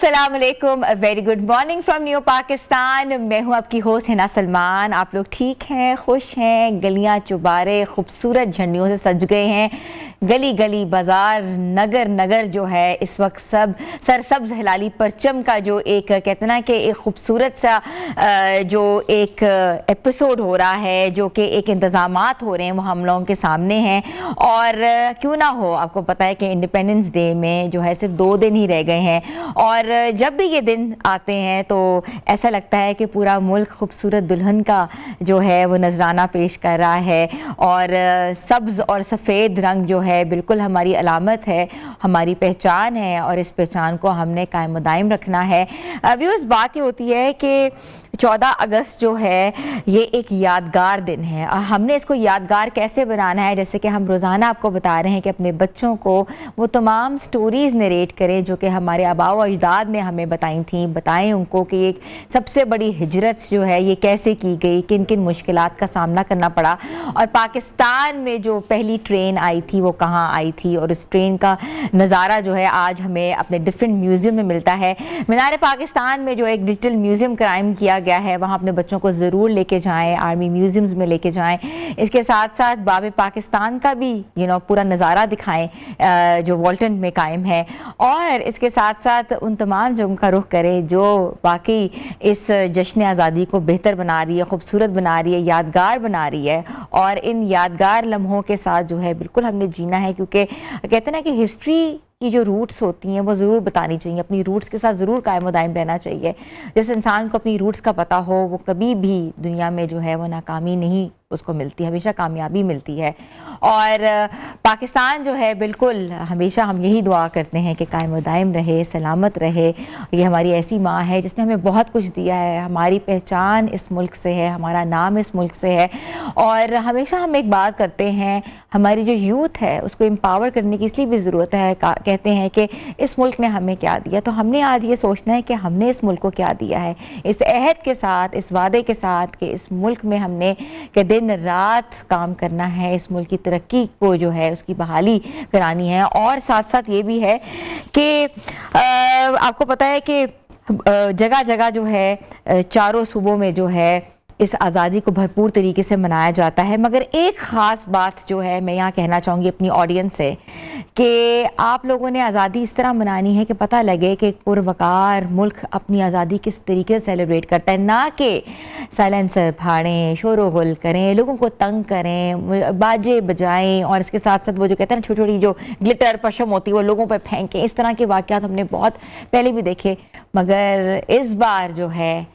अस्सलाम वालेकुम, very good morning from new Pakistan. मैं हूं आपकी होस्ट हिना सलमान। आप लोग ठीक हैं, खुश हैं? गलियां चुबारे खूबसूरत झंडियों से सज गए हैं। गली गली बाजार नगर नगर जो है इस वक्त सब सरसब्ज हिलाली परचम का जो एक कहते ना कि एक खूबसूरत सा जो एक एपिसोड हो रहा है, जो कि एक इंतज़ामात हो रहे हैं, वो हम लोगों के सामने हैं। और क्यों ना हो, आपको पता है कि इंडिपेंडेंस डे में जो है सिर्फ 2 दिन ही रह गए हैं, और जब भी ये दिन आते हैं तो ऐसा लगता है कि पूरा मुल्क खूबसूरत दुल्हन का जो है वो नजराना पेश कर रहा है। और सब्ज़ और सफ़ेद रंग जो है बिल्कुल हमारी अलामत है, हमारी पहचान है, और इस पहचान को हमने कायम दायम रखना है। व्यूअर्स, बात ये होती है कि 14 अगस्त जो है ये एक यादगार दिन है। हमने इसको यादगार कैसे बनाना है, जैसे कि हम रोज़ाना आपको बता रहे हैं कि अपने बच्चों को वो तमाम स्टोरीज़ नरेट करें जो कि हमारे आबा व अजदाद ने हमें बताई थी। बताएं उनको कि एक सबसे बड़ी हिजरत जो है ये कैसे की गई, किन किन मुश्किलात का सामना करना पड़ा, और पाकिस्तान में जो पहली ट्रेन आई थी वो कहाँ आई थी, और उस ट्रेन का नज़ारा जो है आज हमें अपने डिफरेंट म्यूज़ियम में मिलता है। मीनार पाकिस्तान में जो एक डिजिटल म्यूज़ियम क्राइम किया गया है, वहाँ अपने बच्चों को ज़रूर लेके जाएं, आर्मी म्यूज़ियम्स में लेके जाएं। इसके साथ साथ बाब पाकिस्तान का भी पूरा नज़ारा दिखाएं जो वॉल्टन में कायम है, और इसके साथ साथ उन तमाम जगहों का रुख करें जो वाकई इस जश्न आज़ादी को बेहतर बना रही है, खूबसूरत बना रही है, यादगार बना रही है। और इन यादगार लम्हों के साथ जो है बिल्कुल हमने जीना है, क्योंकि कहते हैं ना कि हिस्ट्री की जो रूट्स होती हैं वो ज़रूर बतानी चाहिए, अपनी रूट्स के साथ ज़रूर कायम दायम रहना चाहिए। जिस इंसान को अपनी रूट्स का पता हो वो कभी भी दुनिया में जो है वो नाकामी नहीं उसको मिलती, हमेशा कामयाबी मिलती है। और पाकिस्तान जो है बिल्कुल हमेशा हम यही दुआ करते हैं कि कायम दायम रहे, सलामत रहे। ये हमारी ऐसी माँ है जिसने हमें बहुत कुछ दिया है, हमारी पहचान इस मुल्क से है, हमारा नाम इस मुल्क से है। और हमेशा हम एक बात करते हैं, हमारी जो यूथ है उसको एम्पावर करने की इसलिए भी ज़रूरत है। कहते हैं कि इस मुल्क ने हमें क्या दिया, तो हमने आज ये सोचना है कि हमने इस मुल्क को क्या दिया है, इस अहद के साथ, इस वादे के साथ कि इस मुल्क में हमने के दिन रात काम करना है, इस मुल्क की तरक्की को जो है उसकी बहाली करानी है। और साथ साथ ये भी है कि आपको पता है कि जगह जगह जो है चारों सूबों में जो है इस आज़ादी को भरपूर तरीके से मनाया जाता है। मगर एक ख़ास बात जो है मैं यहाँ कहना चाहूँगी अपनी ऑडियंस से, कि आप लोगों ने आज़ादी इस तरह मनानी है कि पता लगे कि पुरवकार मुल्क अपनी आज़ादी किस तरीके से सेलिब्रेट करता है, ना कि साइलेंसर फाड़ें, शोर व गुल करें, लोगों को तंग करें, बाजे बजाएं, और इसके साथ साथ वो जो कहते हैं ना छोटी छोटी जो ग्लिटर पशम होती है वो लोगों पर फेंकें। इस तरह के वाक़यात हमने बहुत पहले भी देखे, मगर इस बार जो है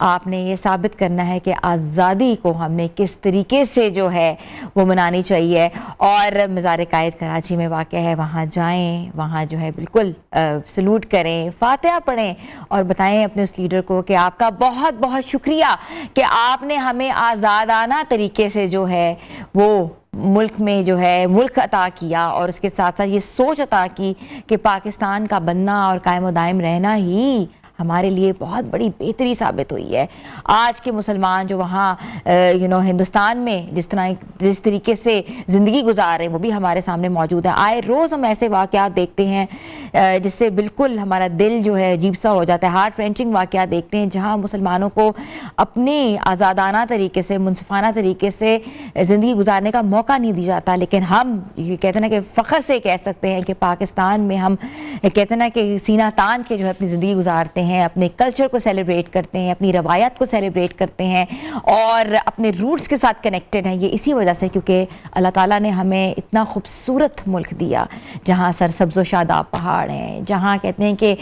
आपने ये साबित करना है कि आज़ादी को हमने किस तरीके से जो है वो मनानी चाहिए। और मज़ार कायद कराची में वाक़ है, वहाँ जाएं, वहाँ जो है बिल्कुल सलूट करें, फातिहा पढ़ें, और बताएं अपने उस लीडर को कि आपका बहुत बहुत शुक्रिया कि आपने हमें आज़ादाना तरीके से जो है वो मुल्क में जो है मुल्क अता किया, और उसके साथ साथ ये सोच अता की कि पाकिस्तान का बनना और कायम दायम रहना ही हमारे लिए बहुत बड़ी बेहतरी साबित हुई है। आज के मुसलमान जो वहाँ हिंदुस्तान में जिस तरीके से ज़िंदगी गुजार रहे हैं वो भी हमारे सामने मौजूद है। आए रोज़ हम ऐसे वाक़यात देखते हैं जिससे बिल्कुल हमारा दिल जो है अजीब सा हो जाता है। हार्ट रेंचिंग वाक़यात देखते हैं जहाँ मुसलमानों को अपनी आज़ादाना तरीके से, मुनसिफाना तरीके से ज़िंदगी गुजारने का मौका नहीं दिया जाता। लेकिन हम ये कहते हैं ना कि फ़ख्र से कह सकते हैं कि पाकिस्तान में हम कहते हैं ना कि सीना तान के जो है अपनी ज़िंदगी गुजारते हैं, अपने कल्चर को सेलिब्रेट करते हैं, अपनी रवायत को सेलिब्रेट करते हैं, और अपने रूट्स के साथ कनेक्टेड हैं। ये इसी वजह से क्योंकि अल्लाह ताला ने हमें इतना खूबसूरत मुल्क दिया जहाँ सरसब्ज़ व शादाब पहाड़ हैं, जहाँ कहते हैं कि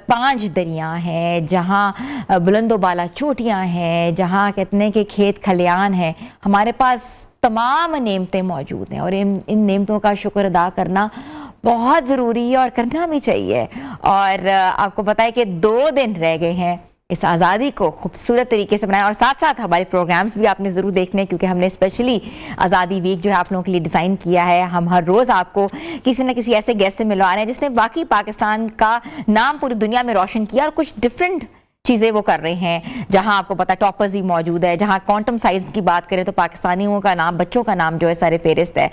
5 दरिया हैं, जहाँ बुलंदो बाला चोटियाँ हैं, जहाँ कहते हैं कि खेत खलियान हैं। हमारे पास तमाम नेमतें मौजूद हैं, और इन नेमतों का शुक्र अदा करना बहुत ज़रूरी है और करना भी चाहिए। और आपको पता है कि 2 दिन रह गए हैं इस आज़ादी को खूबसूरत तरीके से बनाया, और साथ साथ हमारे प्रोग्राम्स भी आपने ज़रूर देखने, क्योंकि हमने स्पेशली आज़ादी वीक जो है आप लोगों के लिए डिज़ाइन किया है। हम हर रोज़ आपको किसी न किसी ऐसे गेस्ट से मिलवा रहे हैं जिसने वाकई पाकिस्तान का नाम पूरी दुनिया में रोशन किया और कुछ डिफरेंट चीज़ें वो कर रहे हैं, जहां आपको पता टॉपर्स भी मौजूद है, जहां क्वांटम साइंस की बात करें तो पाकिस्तानियों का नाम, बच्चों का नाम जो है सारे फेरिस्त है।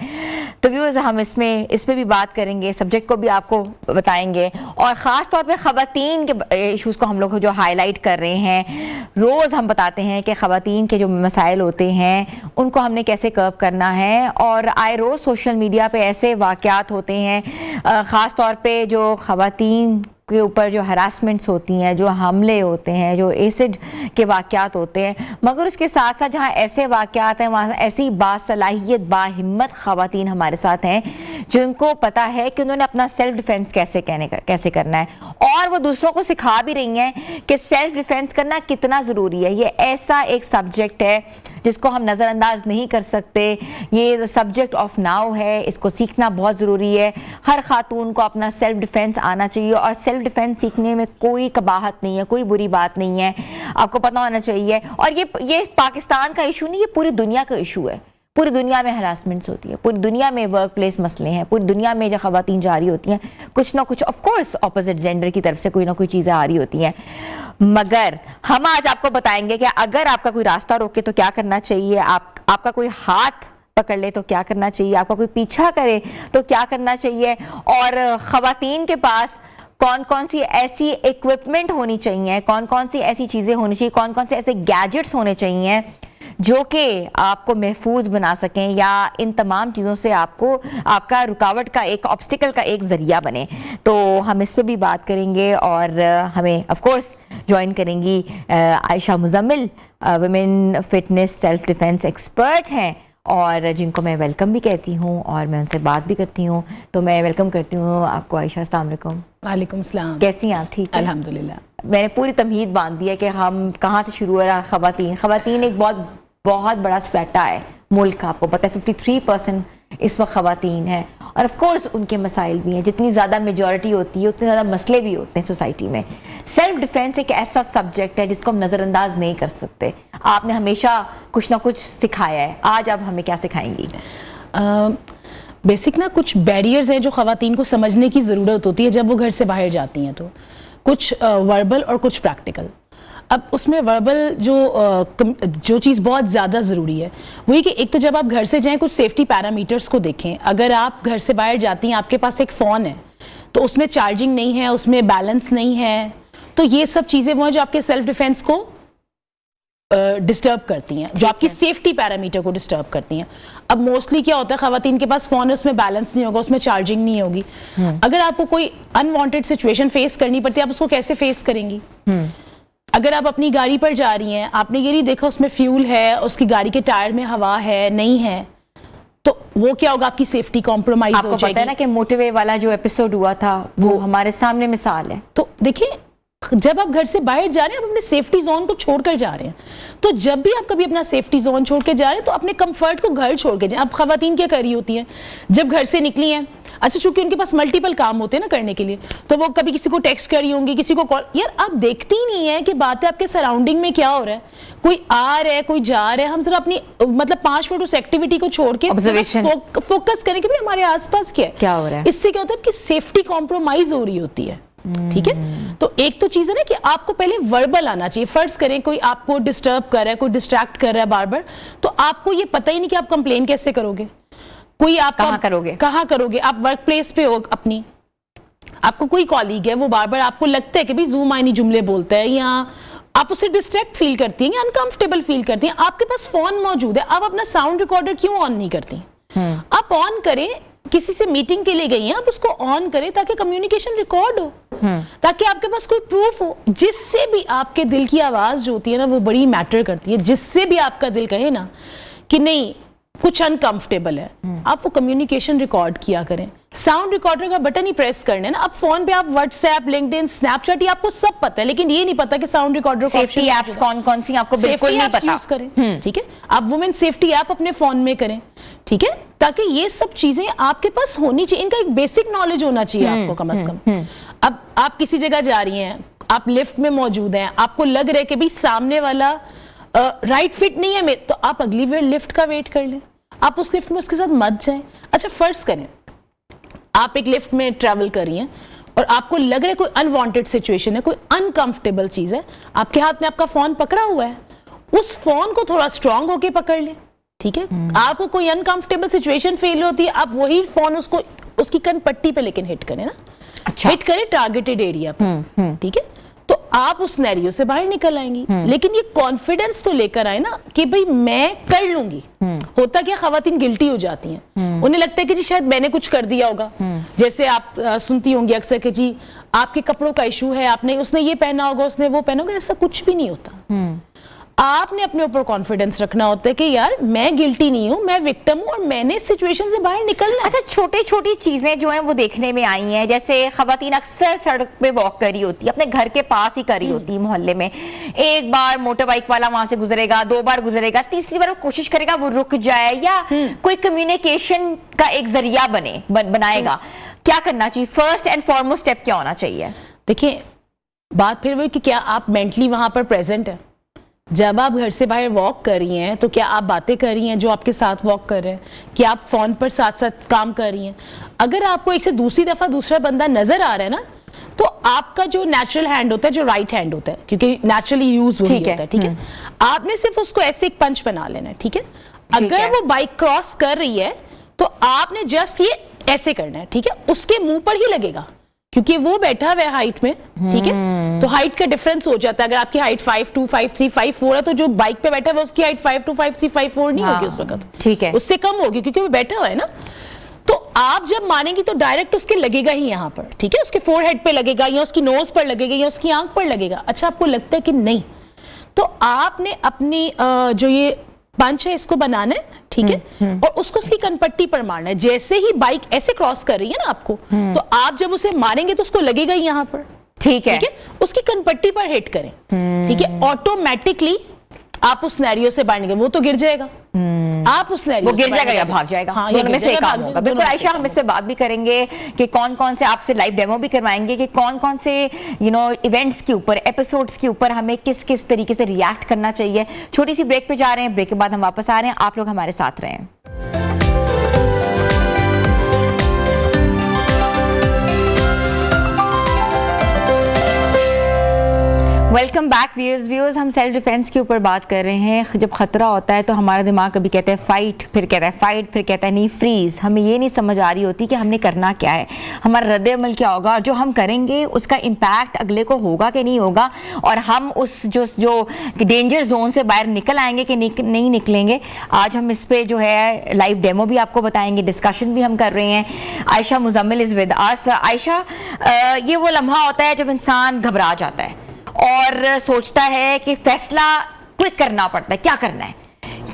तो व्यूअर्स हम इस पे भी बात करेंगे, सब्जेक्ट को भी आपको बताएंगे, और ख़ास तौर पे ख़वातीन के इशूज़ को हम लोग जो हाईलाइट कर रहे हैं। रोज़ हम बताते हैं कि ख़वातीन के जो मसाइल होते हैं उनको हमने कैसे कर्व करना है, और आए रोज़ सोशल मीडिया पे ऐसे वाक़यात होते हैं, ख़ास तौर पे जो ख़वातीन के ऊपर जो हरासमेंट्स होती हैं, जो हमले होते हैं, जो एसिड के वाक़यात होते हैं, मगर उसके साथ साथ जहाँ ऐसे वाक़यात हैं वहाँ ऐसी बासलाहियत बाहिम्मत ख़वातीन हमारे साथ हैं जिनको पता है कि उन्होंने अपना सेल्फ डिफेंस कैसे करना है, और वो दूसरों को सिखा भी रही हैं कि सेल्फ डिफेंस करना कितना ज़रूरी है। ये ऐसा एक सब्जेक्ट है जिसको हम नज़रअंदाज नहीं कर सकते, ये सब्जेक्ट ऑफ नाउ है, इसको सीखना बहुत ज़रूरी है। हर खातून को अपना सेल्फ डिफेंस आना चाहिए, और सेल्फ डिफेंस सीखने में कोई कबाहत नहीं है, कोई बुरी बात नहीं है, आपको पता होना चाहिए। और ये पाकिस्तान का इशू नहीं, ये पूरी दुनिया का इशू है। पूरी दुनिया में हरासमेंट्स होती है, पूरी दुनिया में वर्क प्लेस मसले हैं, पूरी दुनिया में जो ख़वातीन जा रही होती हैं कुछ ना कुछ ऑफ कोर्स ऑपोजिट जेंडर की तरफ से कोई ना कोई चीज़ें आ रही होती हैं, मगर हम आज आपको बताएंगे कि अगर आपका कोई रास्ता रोके तो क्या करना चाहिए, आपका कोई हाथ पकड़ ले तो क्या करना चाहिए, आपका कोई पीछा करे तो क्या करना चाहिए, और ख़वातीन के पास कौन कौन सी ऐसी इक्विपमेंट होनी चाहिए, कौन कौन सी ऐसी चीज़ें होनी चाहिए, कौन कौन से ऐसे गैजेट्स होने चाहिए जो कि आपको महफूज बना सकें, या इन तमाम चीज़ों से आपका रुकावट का एक ऑब्स्टिकल का एक ज़रिया बने। तो हम इस पर भी बात करेंगे, और हमें ऑफ कोर्स ज्वाइन करेंगी Ayesha Muzammil, women fitness self defence expert हैं, और जिनको मैं वेलकम भी कहती हूँ और मैं उनसे बात भी करती हूँ। तो मैं वेलकम करती हूँ आपको आयशा। अस्सलाम वालेकुम। वालेकुम सलाम। कैसी हैं आप? ठीक है अल्हम्दुलिल्लाह। मैंने पूरी तमहीद बांध दी है कि हम कहाँ से शुरू हो रहा है। ख़वातीन एक बहुत बड़ा स्ट्रैटा है मुल्क का, आपको पता है 53% इस वक्त ख़वातीन है, और ऑफ कोर्स उनके मसाइल भी हैं। जितनी ज़्यादा मेजॉरिटी होती है उतने ज़्यादा मसले भी होते हैं सोसाइटी में। सेल्फ डिफेंस एक ऐसा सब्जेक्ट है जिसको हम नज़रअंदाज नहीं कर सकते। आपने हमेशा कुछ ना कुछ सिखाया है, आज आप हमें क्या सिखाएंगी? बेसिक ना कुछ बैरियर्स हैं जो ख़वातीन को समझने की ज़रूरत होती है जब वो घर से बाहर जाती हैं, तो कुछ वर्बल और कुछ प्रैक्टिकल। अब उसमें वर्बल जो चीज़ बहुत ज़्यादा ज़रूरी है वो ये कि एक तो जब आप घर से जाएं कुछ सेफ्टी पैरामीटर्स को देखें। अगर आप घर से बाहर जाती हैं, आपके पास एक फ़ोन है तो उसमें चार्जिंग नहीं है, उसमें बैलेंस नहीं है, तो ये सब चीज़ें वो हैं जो आपके सेल्फ डिफेंस को डिस्टर्ब करती हैं, जो आपकी सेफ्टी पैरामीटर को डिस्टर्ब करती हैं। अब मोस्टली क्या होता है, ख़वातीन के पास फ़ोन है, उसमें बैलेंस नहीं होगा, उसमें चार्जिंग नहीं होगी। अगर आपको कोई अनवांटेड सिचुएशन फेस करनी पड़ती है, आप उसको कैसे फेस करेंगी? अगर आप अपनी गाड़ी पर जा रही हैं, आपने ये नहीं देखा उसमें फ्यूल है, उसकी गाड़ी के टायर में हवा है नहीं है, तो वो क्या होगा, आपकी सेफ्टी कॉम्प्रोमाइज हो जाएगी। आपको पता है ना कि मोटरवे वाला जो एपिसोड हुआ था वो हमारे सामने मिसाल है। तो देखिए, जब आप घर से बाहर जा रहे हैं, आप अपने सेफ्टी जोन को छोड़कर जा रहे हैं, तो जब भी आप कभी अपना सेफ्टी जोन छोड़ के जा रहे हैं तो अपने कंफर्ट को घर छोड़ के जाएं। अब ख़वातीन क्या कर रही होती हैं, जब घर से निकली हैं, अच्छा चूंकि उनके पास मल्टीपल काम होते हैं ना करने के लिए, तो वो कभी किसी को टेक्स्ट कर रही होंगी, किसी को कॉल। यार आप देखती ही नहीं है कि बातें आपके सराउंडिंग में क्या हो रहा है, कोई आ रहा है, कोई जा रहा है। हम जरा अपनी मतलब 5 मिनट उस एक्टिविटी को छोड़ के फोकस करें कि भाई हमारे आसपास क्या हो रहा है। इससे क्या होता है कि सेफ्टी कॉम्प्रोमाइज हो रही होती है। ठीक है, तो एक तो चीज है ना कि आपको पहले वर्बल आना चाहिए। फर्ज करें कोई आपको डिस्टर्ब कर रहा है, कोई डिस्ट्रैक्ट कर रहा है बार बार, तो आपको ये पता ही नहीं कि आप कंप्लेन कैसे करोगे, कोई आप कहाँ करोगे। आप वर्क प्लेस पे हो अपनी, आपको कोई कॉलीग है, वो बार बार आपको लगता है कि भाई जूम आइनी जुमले बोलता है, या आप उससे डिस्ट्रैक्ट फील करती हैं या अनकंफर्टेबल फील करती हैं। आपके पास फोन मौजूद है, आप अपना साउंड रिकॉर्डर क्यों ऑन नहीं करती? आप ऑन करें, किसी से मीटिंग के लिए गई हैं, आप उसको ऑन करें ताकि कम्युनिकेशन रिकॉर्ड हो, ताकि आपके पास कोई प्रूफ हो, जिससे भी आपके दिल की आवाज जो होती है ना वो बड़ी मैटर करती है। जिससे भी आपका दिल कहे ना कि नहीं कुछ अनकंफर्टेबल है, आप वो कम्युनिकेशन रिकॉर्ड किया करें। साउंड रिकॉर्डर का बटन ही प्रेस करना है ना। अब फोन पे आप व्हाट्सएप, लिंक्डइन, स्नैपचैट, ये आपको सब पता है, लेकिन ये नहीं पता कि साउंड रिकॉर्डर सेफ्टी एप्स कौन सी आपको बिल्कुल नहीं पता। यूज करें, ठीक है। आप वुमेन सेफ्टी ऐप अपने फोन में करें, ठीक है, ताकि ये सब चीजें आपके पास होनी चाहिए। इनका एक बेसिक नॉलेज होना चाहिए आपको कम से कम। अब आप किसी जगह जा रही हैं, आप लिफ्ट में मौजूद हैं, आपको लग रहा है कि भाई सामने वाला राइट फिट नहीं है, तो आप अगली बार लिफ्ट का वेट कर लें, आप उस लिफ्ट में उसके साथ मत जाएं। अच्छा फर्ज करें आप एक लिफ्ट में ट्रैवल कर रही हैं, और आपको लग रहा है कोई अनवांटेड सिचुएशन है, कोई अनकंफर्टेबल चीज है, आपके हाथ में आपका फोन पकड़ा हुआ है, उस फोन को थोड़ा स्ट्रांग होके पकड़ लें, ठीक है। आपको कोई अनकंफर्टेबल सिचुएशन फील होती है, आप वही फोन उसको उसकी कनपट्टी पे लेकिन हिट करें ना, अच्छा। हिट करें टारगेटेड एरिया पे, ठीक है, तो आप उस सिनेरियो से बाहर निकल आएंगी। लेकिन ये कॉन्फिडेंस तो लेकर आए ना कि भाई मैं कर लूंगी। होता क्या, खवातीन गिल्टी हो जाती हैं, उन्हें लगता है कि जी शायद मैंने कुछ कर दिया होगा। जैसे आप सुनती होंगी अक्सर कि जी आपके कपड़ों का इशू है, आपने उसने ये पहना होगा, उसने वो पहना होगा, ऐसा कुछ भी नहीं होता। आपने अपने ऊपर कॉन्फिडेंस रखना होता है कि यार मैं गिल्टी नहीं हूं, मैं विक्टिम हूं और मैंने सिचुएशन से बाहर निकलना है। अच्छा, छोटी छोटी चीजें जो हैं वो देखने में आई हैं, जैसे खवातीन अक्सर सड़क पे वॉक कर रही होती है, अपने घर के पास ही कर रही होती है, मोहल्ले में। एक बार मोटर बाइक वाला वहां से गुजरेगा, 2 बार गुजरेगा, तीसरी बार वो कोशिश करेगा वो रुक जाए या कोई कम्युनिकेशन का एक जरिया बनाएगा। क्या करना चाहिए? फर्स्ट एंड फॉरमोस्ट स्टेप क्या होना चाहिए? देखिए, बात फिर वही कि क्या आप मेंटली वहां पर प्रेजेंट है। जब आप घर से बाहर वॉक कर रही हैं तो क्या आप बातें कर रही हैं जो आपके साथ वॉक कर रहे हैं, कि आप फोन पर साथ साथ काम कर रही हैं? अगर आपको एक से दूसरी दफा दूसरा बंदा नजर आ रहा है ना, तो आपका जो नेचुरल हैंड होता है, जो राइट हैंड होता है, क्योंकि नेचुरली यूज वही होता है, ठीक है, आपने सिर्फ उसको ऐसे एक पंच बना लेना है, ठीक है। अगर वो बाइक क्रॉस कर रही है तो आपने जस्ट ये ऐसे करना है, ठीक है, उसके मुंह पर ही लगेगा, क्योंकि वो बैठा हुआ है हाइट में, ठीक है, तो हाइट का डिफरेंस हो जाता है। अगर आपकी हाइट 5'2", 5'3", 5'4" है, तो जो बाइक पे बैठा है उसकी हाइट 5'2", 5'3", 5'4" नहीं होगी उस वक्त, ठीक है, उससे कम होगी, क्योंकि वो बैठा हुआ है ना। तो आप जब मानेंगी तो डायरेक्ट उसके लगेगा ही यहाँ पर, ठीक है, उसके फोरहेड पे लगेगा या उसकी नोज पर लगेगा या उसकी आंख पर लगेगा। अच्छा, आपको लगता है कि नहीं, तो आपने अपनी जो ये पंच है इसको बनाना है, ठीक है, और उसको उसकी कनपट्टी पर मारना है। जैसे ही बाइक ऐसे क्रॉस कर रही है ना आपको, तो आप जब उसे मारेंगे तो उसको लगेगा ही यहाँ पर, ठीक है, उसकी कनपट्टी पर हिट करें, ठीक है, ऑटोमेटिकली आप उस सिनेरियो से बाहर निकलेंगे। वो तो गिर जाएगा, आप उस सिनेरियो वो गिर जाएगा या भाग जाएगा, हाँ, दोनों में से एक काम होगा। बिल्कुल आयशा, हम इस पे बात भी करेंगे कि कौन कौन से, आपसे लाइव डेमो भी करवाएंगे कि कौन कौन से इवेंट्स के ऊपर, एपिसोड्स के ऊपर हमें किस किस तरीके से रिएक्ट करना चाहिए। छोटी सी ब्रेक पे जा रहे हैं, ब्रेक के बाद हम वापस आ रहे हैं, आप लोग हमारे साथ रहें। Welcome back viewers. हम सेल्फ डिफेंस के ऊपर बात कर रहे हैं। जब खतरा होता है तो हमारा दिमाग कभी कहता है फाइट, फिर कहता है फाइट, फिर कहता है नहीं फ्रीज। हमें ये नहीं समझ आ रही होती कि हमने करना क्या है, हमारा रद्द अमल क्या होगा, और जो हम करेंगे उसका इम्पैक्ट अगले को होगा कि नहीं होगा, और हम उस जो डेंजर जोन से बाहर निकल आएंगे कि नहीं निकलेंगे। आज हम इस पे जो है लाइव डेमो भी आपको बताएंगे, डिस्कशन भी हम कर रहे हैं। Ayesha Muzammil is with us. Ayesha, ये वो लम्हा होता है जब इंसान घबरा जाता है और सोचता है कि फैसला क्विक करना पड़ता है, क्या करना है।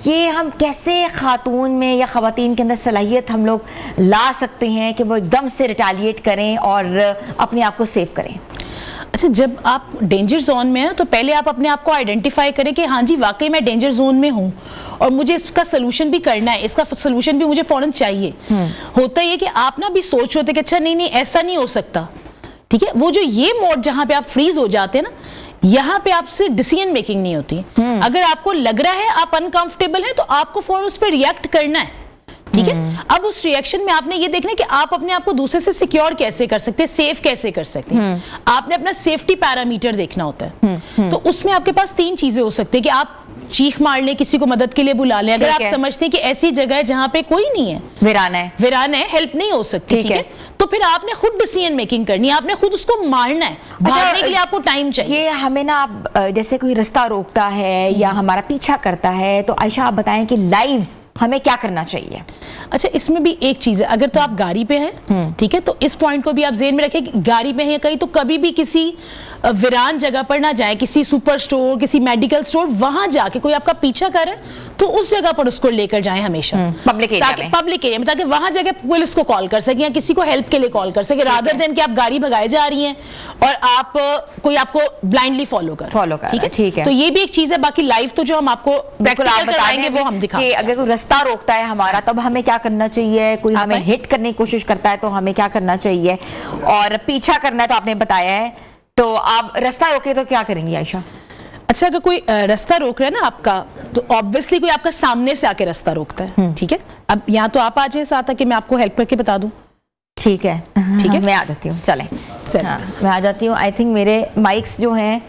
ये हम कैसे खातून में या खवातीन के अंदर सलाहियत हम लोग ला सकते हैं कि वो एकदम से रिटेलिएट करें और अपने आप को सेव करें? अच्छा, जब आप डेंजर जोन में हैं तो पहले आप अपने आप को आइडेंटिफाई करें कि हाँ जी वाकई मैं डेंजर जोन में हूँ और मुझे इसका सलूशन भी करना है, इसका सलूशन भी मुझे फौरन चाहिए। होता ये कि आप ना भी सोच होते कि अच्छा नहीं ऐसा नहीं हो सकता, ठीक है। वो जो ये मोड जहां पे आप फ्रीज हो जाते हैं ना, यहाँ पे आपसे डिसीजन मेकिंग नहीं होती। अगर आपको लग रहा है आप अनकंफर्टेबल हैं तो आपको फौरन उस पर रिएक्ट करना है, ठीक है। अब उस रिएक्शन में आपने ये देखना है कि आप अपने आप को दूसरे से सिक्योर कैसे कर सकते हैं, सेफ कैसे कर सकते हैं। आपने अपना सेफ्टी पैरामीटर देखना होता है। तो उसमें आपके पास 3 चीजें हो सकती है कि आप चीख मार ले, किसी को मदद के लिए बुला लें। अगर आप समझते हैं कि ऐसी जगह है जहां पे कोई नहीं है, वीरान है, हेल्प नहीं हो सकती, ठीक है, तो फिर आपने खुद डिसीजन मेकिंग करनी है, आपने खुद उसको मारना है। भागने के लिए आपको टाइम चाहिए। ये हमें ना, जैसे कोई रास्ता रोकता है या हमारा पीछा करता है, तो आयशा आप बताएं कि लाइव हमें क्या करना चाहिए? अच्छा, इसमें भी एक चीज है, अगर तो आप गाड़ी पे हैं, ठीक है, तो इस पॉइंट को भी आप ज़हन में रखें कि गाड़ी में है कहीं तो कभी भी किसी वीरान जगह पर ना जाए, किसी सुपर स्टोर, किसी मेडिकल स्टोर, वहां जाके कोई आपका पीछा करे तो उस जगह पर उसको लेकर जाएं हमेशा, पब्लिक एरिया में, ताकि वहां जगह पुलिस को कॉल कर सके या किसी को हेल्प के लिए कॉल कर सके, रादर देन कि आप गाड़ी भगाए जा रही हैं और आप कोई आपको ब्लाइंडली फॉलो कर, ठीक है। तो ये भी एक चीज है। बाकी लाइव तो जो हम आपको प्रैक्टिकल कराएंगे वो हम दिखाएंगे। अगर कोई रास्ता रोकता है हमारा तब हमें क्या करना चाहिए, कोई हमें हिट करने की कोशिश करता है तो हमें क्या करना चाहिए, और पीछा करना है तो आपने बताया है, तो आप रास्ता रोके तो क्या करेंगी आयशा? अच्छा, अगर कोई रास्ता रोक रहा है ना आपका, तो ऑब्वियसली कोई आपका सामने से आके रास्ता रोकता है, ठीक है। अब यहाँ तो आप आ जाए साथ कि मैं आपको हेल्प करके बता दूं, ठीक है, ठीक है, मैं आ जाती हूँ, चलें। चलें। हाँ, मैं आ जाती हूँ। आई थिंक मेरे माइक्स जो हैं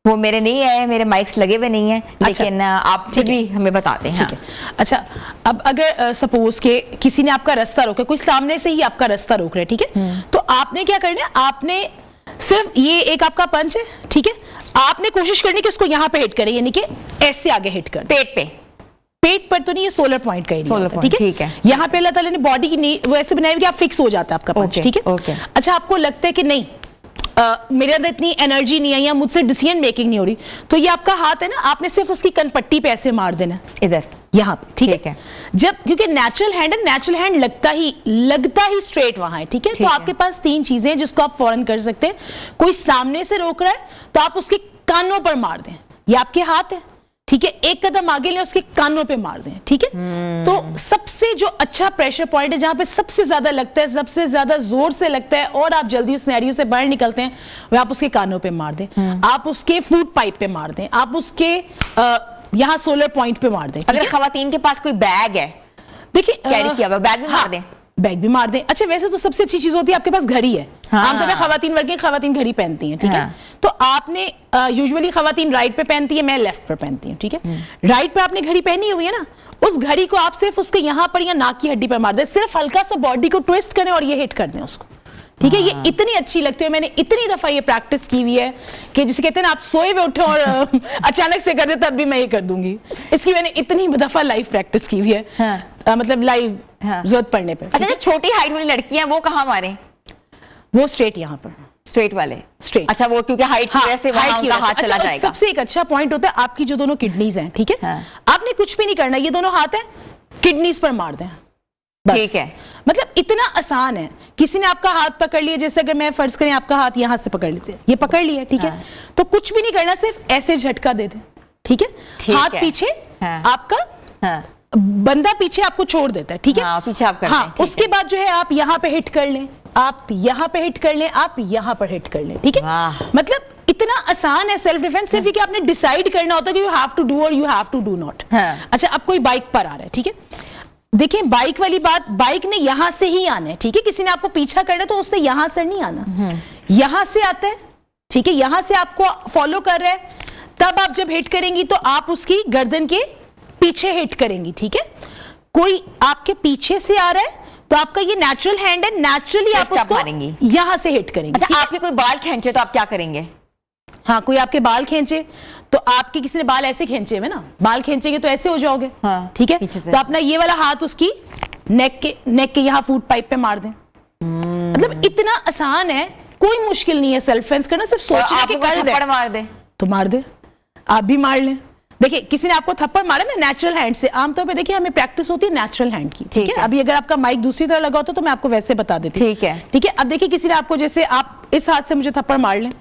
वो मेरे नहीं है, मेरे माइक्स लगे हुए नहीं हैं, लेकिन आप फिर भी हमें बताते हैं। ठीक है। अच्छा, अब अगर सपोज के किसी ने आपका रास्ता रोका, कोई सामने से ही आपका रास्ता रोक रहा है, ठीक है, तो आपने क्या करना है, आपने सिर्फ ये एक आपका पंच है, ठीक है, आपने कोशिश करनी कि उसको यहाँ पे हिट करे, यानी कि ऐसे आगे हिट कर, पेट पर तो नहीं, ये सोलर पॉइंट का एरिया, ठीक है। यहाँ पे अल्लाह ताला ने बॉडी की वो ऐसे बनाई कि आप फिक्स हो जाता है आपका पंच, ठीक है। अच्छा, आपको लगता है कि नहीं मेरे अंदर इतनी एनर्जी नहीं आई या मुझसे डिसीजन मेकिंग नहीं हो रही, तो ये आपका हाथ है ना, आपने सिर्फ उसकी कनपट्टी पे ऐसे मार देना, इधर यहाँ पे, ठीक है। जब क्योंकि नेचुरल हैंड है, नेचुरल हैंड लगता ही स्ट्रेट वहां है, ठीक है। तो आपके पास 3 चीजें हैं जिसको आप फौरन कर सकते हैं। कोई सामने से रोक रहा है तो आप उसके कानों पर मार दें, ये आपके हाथ है, ठीक है। एक कदम आगे ले, उसके कानों पे मार दें, ठीक है। तो सबसे जो अच्छा प्रेशर पॉइंट है, जहां पे सबसे ज्यादा लगता है, सबसे ज्यादा जोर से लगता है और आप जल्दी उस सिनेरियो से बाहर निकलते हैं, वह आप उसके कानों पे मार दें, आप उसके फूड पाइप पे मार दें, आप उसके यहाँ सोलर पॉइंट पे मार दें। अगर खवातीन के पास कोई बैग है, देखिए कैरी किया हुआ, बैग भी मार दें, बैग भी मार दें। अच्छा, वैसे तो सबसे अच्छी चीज होती है आपके पास घड़ी है, आमतौर पर खवातीन वर्किंग खवातीन घड़ी पहनती हैं, ठीक है। तो आपने यूजुअली खवातीन राइट पे पहनती है, मैं लेफ्ट पे पहनती हूँ, ठीक है। राइट पे आपने घड़ी पहनी हुई है ना, उस घड़ी को आप सिर्फ उसके यहाँ पर या नाक की हड्डी पर मार दें, सिर्फ हल्का सा बॉडी को ट्विस्ट करें और ये हिट कर दें उसको, ठीक है। ये इतनी अच्छी लगती है, मैंने इतनी दफा ये प्रैक्टिस की हुई है कि जिसे कहते हैं ना, आप सोए हुए उठे और अचानक से कर दे, तब भी मैं ये कर दूंगी। इसकी मैंने इतनी दफा लाइव प्रैक्टिस की हुई है, मतलब लाइव जरूरत पड़ने पर। अच्छा, जो छोटी हाइट वाली लड़कियां वो कहाँ मारे? वो स्ट्रेट यहाँ पर, स्ट्रेट वाले, स्ट्रेट। अच्छा, वो क्योंकि हाइट की वजह से वहां उनका हाथ चला जाएगा। सबसे एक अच्छा पॉइंट होता है आपकी जो दोनों किडनीज हैं, ठीक है, आपने कुछ भी नहीं करना, ये दोनों हाथ हैं, किडनीज पर मार दें, ठीक है। मतलब इतना आसान है। किसी ने आपका हाथ पकड़ लिया, जैसे अगर मैं फर्ज करें आपका हाथ यहां से पकड़ लेते हैं, ये पकड़ लिया, ठीक है, तो कुछ भी नहीं करना, सिर्फ ऐसे झटका दे दे, ठीक है। हाथ पीछे, आपका बंदा पीछे आपको छोड़ देता है, ठीक है, पीछे आप करते हैं, उसके बाद जो है आप यहाँ पे हिट कर लें, आप यहाँ पे हिट कर लें, आप यहाँ पर हिट कर लें, ठीक है। मतलब इतना आसान है सेल्फ डिफेंस, सिर्फ कि आपने डिसाइड करना होता है कि यू हैव टू डू और you have to do not. अच्छा, अब कोई बाइक पर आ रहा है, ठीक है, देखिए बाइक वाली बात, बाइक ने यहां से ही आना है, ठीक है। किसी ने आपको पीछा करना है तो उसने यहां से नहीं आना, यहां से आता है, ठीक है, यहां से आपको फॉलो कर रहा है, तब आप जब हिट करेंगी तो आप उसकी गर्दन के पीछे हिट करेंगी, ठीक है। कोई आपके पीछे से आ रहा है तो आपका ये नेचुरल हैंड है, नेचुरली आप उसको यहां से हिट करेंगे। अच्छा, आपके कोई बाल खींचे तो आप क्या करेंगे? हाँ, कोई आपके बाल खींचे तो आपके, किसी ने बाल ऐसे खींचे हुए ना, बाल खींचेंगे तो ऐसे हो जाओगे, ठीक है। तो अपना ये वाला हाथ उसकी नेक के यहाँ फूड पाइप पे मार दें। मतलब इतना आसान है, कोई मुश्किल नहीं है सेल्फ डिफेंस करना, सिर्फ सोचना कि कर दे, मार दे तो मार दे, आप भी मार लें। देखिए, किसी ने आपको थप्पड़ मारा ना नेचुरल हैंड से, आमतौर पे देखिए हमें प्रैक्टिस होती है नेचुरल हैंड की, ठीक है। अभी अगर आपका माइक दूसरी तरह लगा होता तो मैं आपको वैसे बता देती, ठीक है, ठीक है। अब देखिए, किसी ने आपको, जैसे आप इस हाथ से मुझे थप्पड़ मार लें,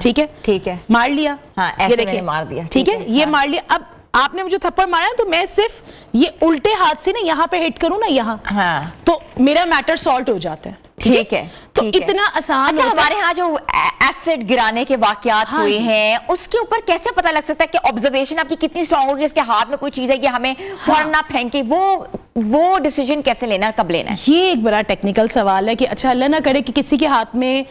ठीक है, ठीक है, मार लिया, ऐसे मैंने मार दिया, ठीक है, ये मार लिया। अब आपने मुझे थप्पड़ मारा तो मैं सिर्फ ये उल्टे हाथ से ना यहाँ पे हिट करूं ना, यहाँ, तो मेरा मैटर सॉल्व हो जाता है, ठीक है। तो इतना आसान। अच्छा, हमारे यहाँ जो एसिड गिराने के वाकयात हुए हैं, उसके ऊपर कैसे पता लग सकता है कि ऑब्जर्वेशन आपकी कितनी स्ट्रांग होगी, इसके हाथ में कोई चीज है कि हमें फौरन ना फेंके, वो डिसीजन कैसे लेना, कब लेना है? ये एक बड़ा टेक्निकल सवाल है कि अच्छा, अल्लाह ना करे कि किसी के हाथ में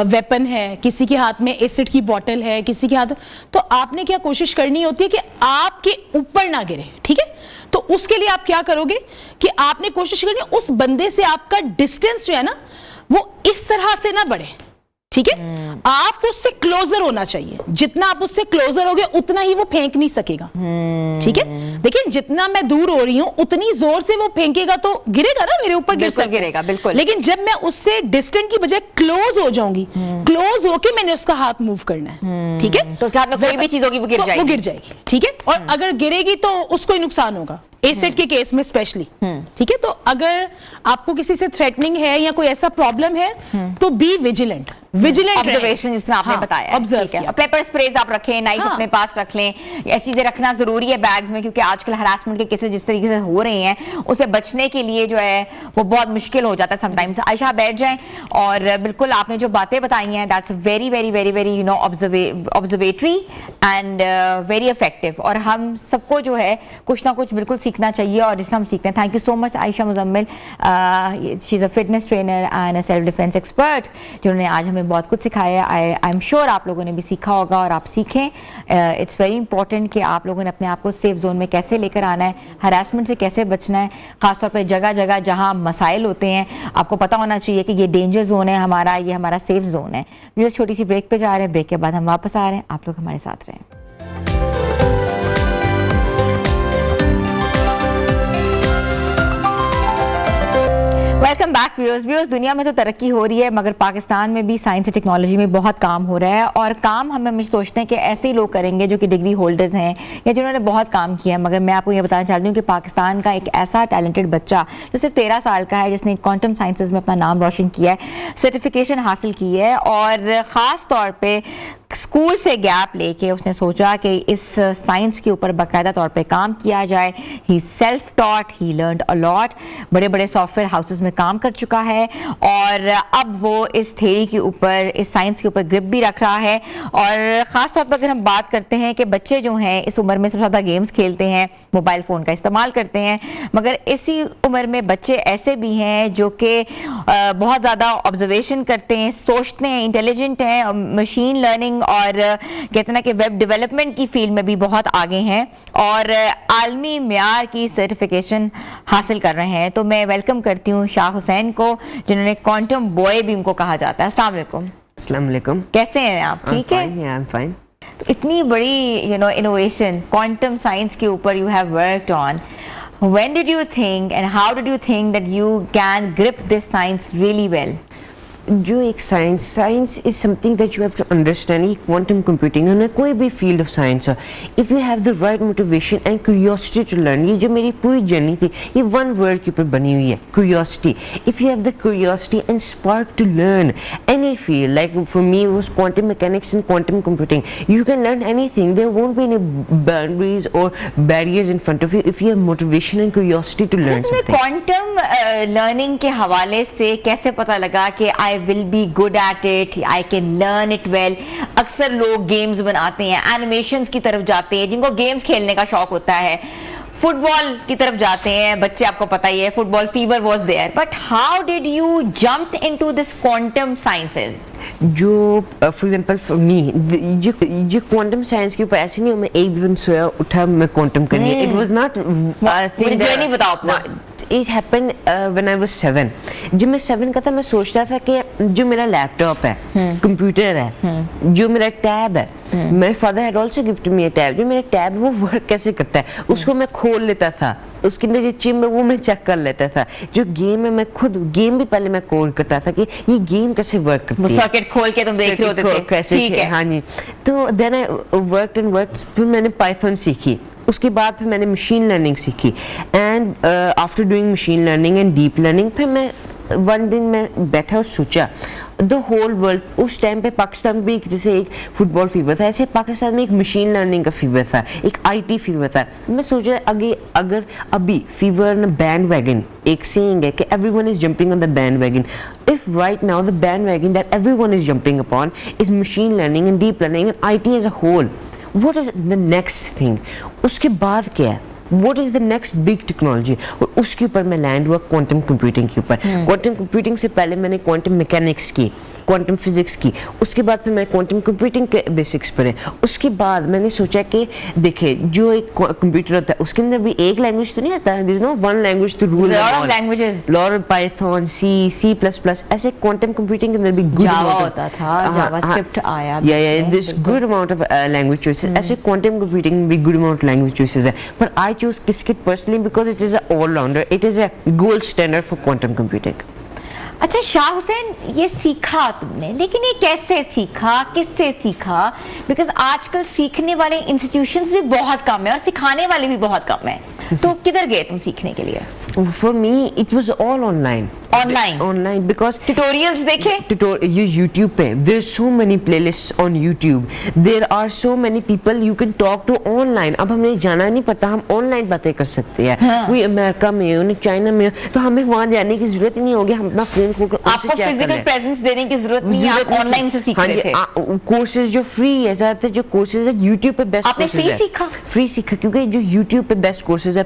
वेपन है, किसी के हाथ में एसिड की बोतल है, किसी के हाथ, तो आपने क्या कोशिश करनी होती है कि आपके ऊपर ना गिरे, ठीक है। तो उसके लिए आप क्या करोगे कि आपने कोशिश करनी है उस बंदे से आपका डिस्टेंस जो है ना, वो इस तरह से ना बढ़े, ठीक है। आप उससे क्लोजर होना चाहिए, जितना आप उससे क्लोजर होगे उतना ही वो फेंक नहीं सकेगा, ठीक है। देखिए, जितना मैं दूर हो रही हूं उतनी जोर से वो फेंकेगा तो गिरेगा ना, मेरे ऊपर गिरेगा, बिल्कुल। लेकिन जब मैं उससे डिस्टेंस की बजाय क्लोज हो जाऊंगी, क्लोज होके मैंने उसका हाथ मूव करना है, ठीक है। तो उसके हाथ में कोई भी चीज होगी वो गिर जाएगी, ठीक है। और अगर गिरेगी तो उसको ही नुकसान होगा, एसिड के केस में स्पेशली, ठीक है। तो अगर आपको किसी से थ्रेटनिंग है या कोई ऐसा प्रॉब्लम है तो बी विजिलेंट, विजिलेंट ऑब्जर्वेशन जिस तरह आपने बताया, ऑब्जर्व ठीक है। पेपर स्प्रेज आप रखें, नाइफ अपने पास रख लें, ऐसी चीजें रखना जरूरी है बैग्स में, क्योंकि आजकल हरासमेंट के केसेस जिस तरीके से हो रहे हैं उसे बचने के लिए जो है वो बहुत मुश्किल हो जाता है समटाइम्स। आयशा बैठ जाएं, और बिल्कुल आपने जो बातें बताई हैं that's very very very very observatory and very effective, और हम सबको जो है कुछ ना कुछ बिल्कुल सीखना चाहिए, और जिससे हम सीखते हैं। Thank you so much Ayesha Muzammil, she is a fitness trainer and a self defence expert, जिन्होंने आज हमें बहुत कुछ सिखाया। आई एम श्योर आप लोगों ने भी सीखा होगा, और आप सीखें। इट्स वेरी इंपॉर्टेंट कि आप लोगों ने अपने आप को सेफ जोन में कैसे लेकर आना है, हरासमेंट से कैसे बचना है, खासतौर पर जगह जगह जहाँ मसाइल होते हैं आपको पता होना चाहिए कि ये डेंजर जोन है हमारा, ये हमारा सेफ जोन है। ये छोटी सी ब्रेक पे जा रहे हैं, ब्रेक के बाद हम वापस आ रहे हैं, आप लोग हमारे साथ रहें। Welcome back viewers. दुनिया में तो तरक्की हो रही है, मगर पाकिस्तान में भी साइंस और टेक्नोलॉजी में बहुत काम हो रहा है, और काम हम हमेशा सोचते हैं कि ऐसे ही लोग करेंगे जो कि डिग्री होल्डर्स हैं या जिन्होंने बहुत काम किया है। मगर मैं आपको ये बताना चाहती हूँ कि पाकिस्तान का एक ऐसा टैलेंटेड बच्चा जो सिर्फ 13 साल का है, जिसने क्वांटम साइंसेज में अपना नाम रोशन किया है, सर्टिफिकेशन हासिल की है, और ख़ास तौर पर स्कूल से गैप लेके उसने सोचा कि इस साइंस के ऊपर बाकायदा तौर पे काम किया जाए। He self taught, he learned a lot, बड़े बड़े सॉफ्टवेयर हाउसेस में काम कर चुका है, और अब वो इस थ्योरी के ऊपर, इस साइंस के ऊपर ग्रिप भी रख रहा है। और ख़ास तौर पर अगर हम बात करते हैं कि बच्चे जो हैं इस उम्र में सबसे ज़्यादा गेम्स खेलते हैं, मोबाइल फ़ोन का इस्तेमाल करते हैं, मगर इसी उम्र में बच्चे ऐसे भी हैं जो कि बहुत ज़्यादा ऑब्जर्वेशन करते हैं, सोचते हैं, इंटेलिजेंट हैं, मशीन लर्निंग और कहते हैं ना कि वेब डेवलपमेंट की फील्ड में भी बहुत आगे हैं, और आलमी मेयार की सर्टिफिकेशन हासिल कर रहे हैं। तो मैं वेलकम करती हूँ शाह हुसैन को, जिन्होंने क्वांटम बॉय भी उनको कहा जाता है। अस्सलाम वालेकुम। अस्सलाम वालेकुम। कैसे हैं आप? ठीक है, आई एम फाइन। तो इतनी बड़ी इनोवेशन क्वांटम साइंस के ऊपर you have worked on, when did you think and how did you think that you can grip this science really well? जो एक science is something that you have to understand. ये quantum computing है ना, कोई भी field of science है, if you have the right motivation and curiosity to learn. ये जो मेरी पूरी जर्नी थी ये वन वर्ड के ऊपर बनी हुई है, curiosity. If you have the curiosity and spark to learn any field, like for me was quantum mechanics and quantum computing, you can learn anything. There won't be any boundaries और barriers in front of you if you have motivation and curiosity to learn something. Quantum learning के हवाले से कैसे पता लगा कि आई will be good at it, I can learn it well? अक्सर लोग गेम्स बनाते हैं, एनिमेशंस की तरफ जाते हैं, जिनको गेम्स खेलने का शौक होता है, फुटबॉल की तरफ जाते हैं बच्चे, आपको पता ही है football fever was there, but how did you jump into this quantum sciences? जो फॉर एग्जांपल फॉर मी जो क्वांटम साइंस के ऊपर ऐसे नहीं, मैं एक दिन सोया उठा मैं क्वांटम करनी है, इट वाज नॉट मुझे जर्नी बताओ अपना। It happened when I was 7. जब मैं 7 का था मैं सोचता था कि जो मेरा लैपटॉप है, कंप्यूटर है, जो मेरा टैब है, my father had also gifted me a tab, जो मेरा टैब है वो वर्क कैसे करता है, उसको मैं खोल लेता था, उसके अंदर जो चिप है वो मैं चेक कर लेता था। जो गेम है मैं खुद गेम भी पहले मैं कोड करता था कि ये गेम कैसे वर्क करती है, सर्किट खोल के तुम देख रहे होते थे कैसे। ठीक है, हाँ जी। तो then I worked and worked, फिर मैंने पाइथन सीखी, उसके बाद फिर मैंने मशीन लर्निंग सीखी, and after doing machine learning and deep learning, फिर मैं वन दिन मैं बैठा और सोचा द होल वर्ल्ड, उस टाइम पे पाकिस्तान में भी जैसे एक फुटबॉल फीवर था, ऐसे पाकिस्तान में एक मशीन लर्निंग का फीवर था, एक आईटी फीवर था। मैं सोचा अगर अभी फीवर न बैंड वैगन, एक सेइंग है कि everyone is jumping on the bandwagon, if right now the bandwagon that everyone is jumping upon is machine learning and deep learning and IT as a whole, what is the next thing? उसके बाद क्या है? What is the next big technology? और उसके ऊपर मैं land हुआ quantum computing के ऊपर। क्वांटम कंप्यूटिंग से पहले मैंने क्वांटम मैकेनिक्स की, क्वांटम फिजिक्स की, उसके बाद फिर मैं क्वांटम कंप्यूटिंग के बेसिक्स पढ़े। उसके बाद मैंने सोचा कि देखिए जो एक कंप्यूटर होता है उसके अंदर भी एक लैंग्वेज तो नहीं आता है, there is no one language to rule all languages, लॉर, पाइथन, सी++, ऐसे क्वांटम कंप्यूटिंग के अंदर भी गुड जावा होता था, जावास्क्रिप्ट आया, या this good amount of language choices, ऐसे क्वांटम कंप्यूटिंग में भी गुड अमाउंट लैंग्वेज चॉइसेस है, पर I choose Qiskit personally because it is a all-rounder, it is a gold standard for quantum computing. अच्छा शाह हुसैन, ये सीखा तुमने, लेकिन ये कैसे सीखा, किससे सीखा? बिकॉज आजकल सीखने वाले इंस्टीट्यूशंस भी बहुत कम है और सिखाने वाले भी बहुत कम है। तो किधर गए तुम सीखने के लिए? For me, it was all online. Online because tutorials देखे? YouTube पे there are so many playlists on YouTube. There are so many people you can talk to online. अब हमें जाना नहीं पड़ता, हम ऑनलाइन बातें कर सकते हैं. कोई अमेरिका में हो, चाइना में हो, तो हमें वहाँ जाने की जरूरत ही नहीं होगी. हम अपना फोन खोल आपको फिजिकल प्रेजेंस देने की जरूरत नहीं है, आप ऑनलाइन से सीख रहे थे. कोर्सेज जो फ्री है, ज्यादातर जो कोर्सेज है YouTube पे बेस्ट. आपने फ्री सीखा? फ्री सीखा क्योंकि जो YouTube पे बेस्ट कोर्सेज है.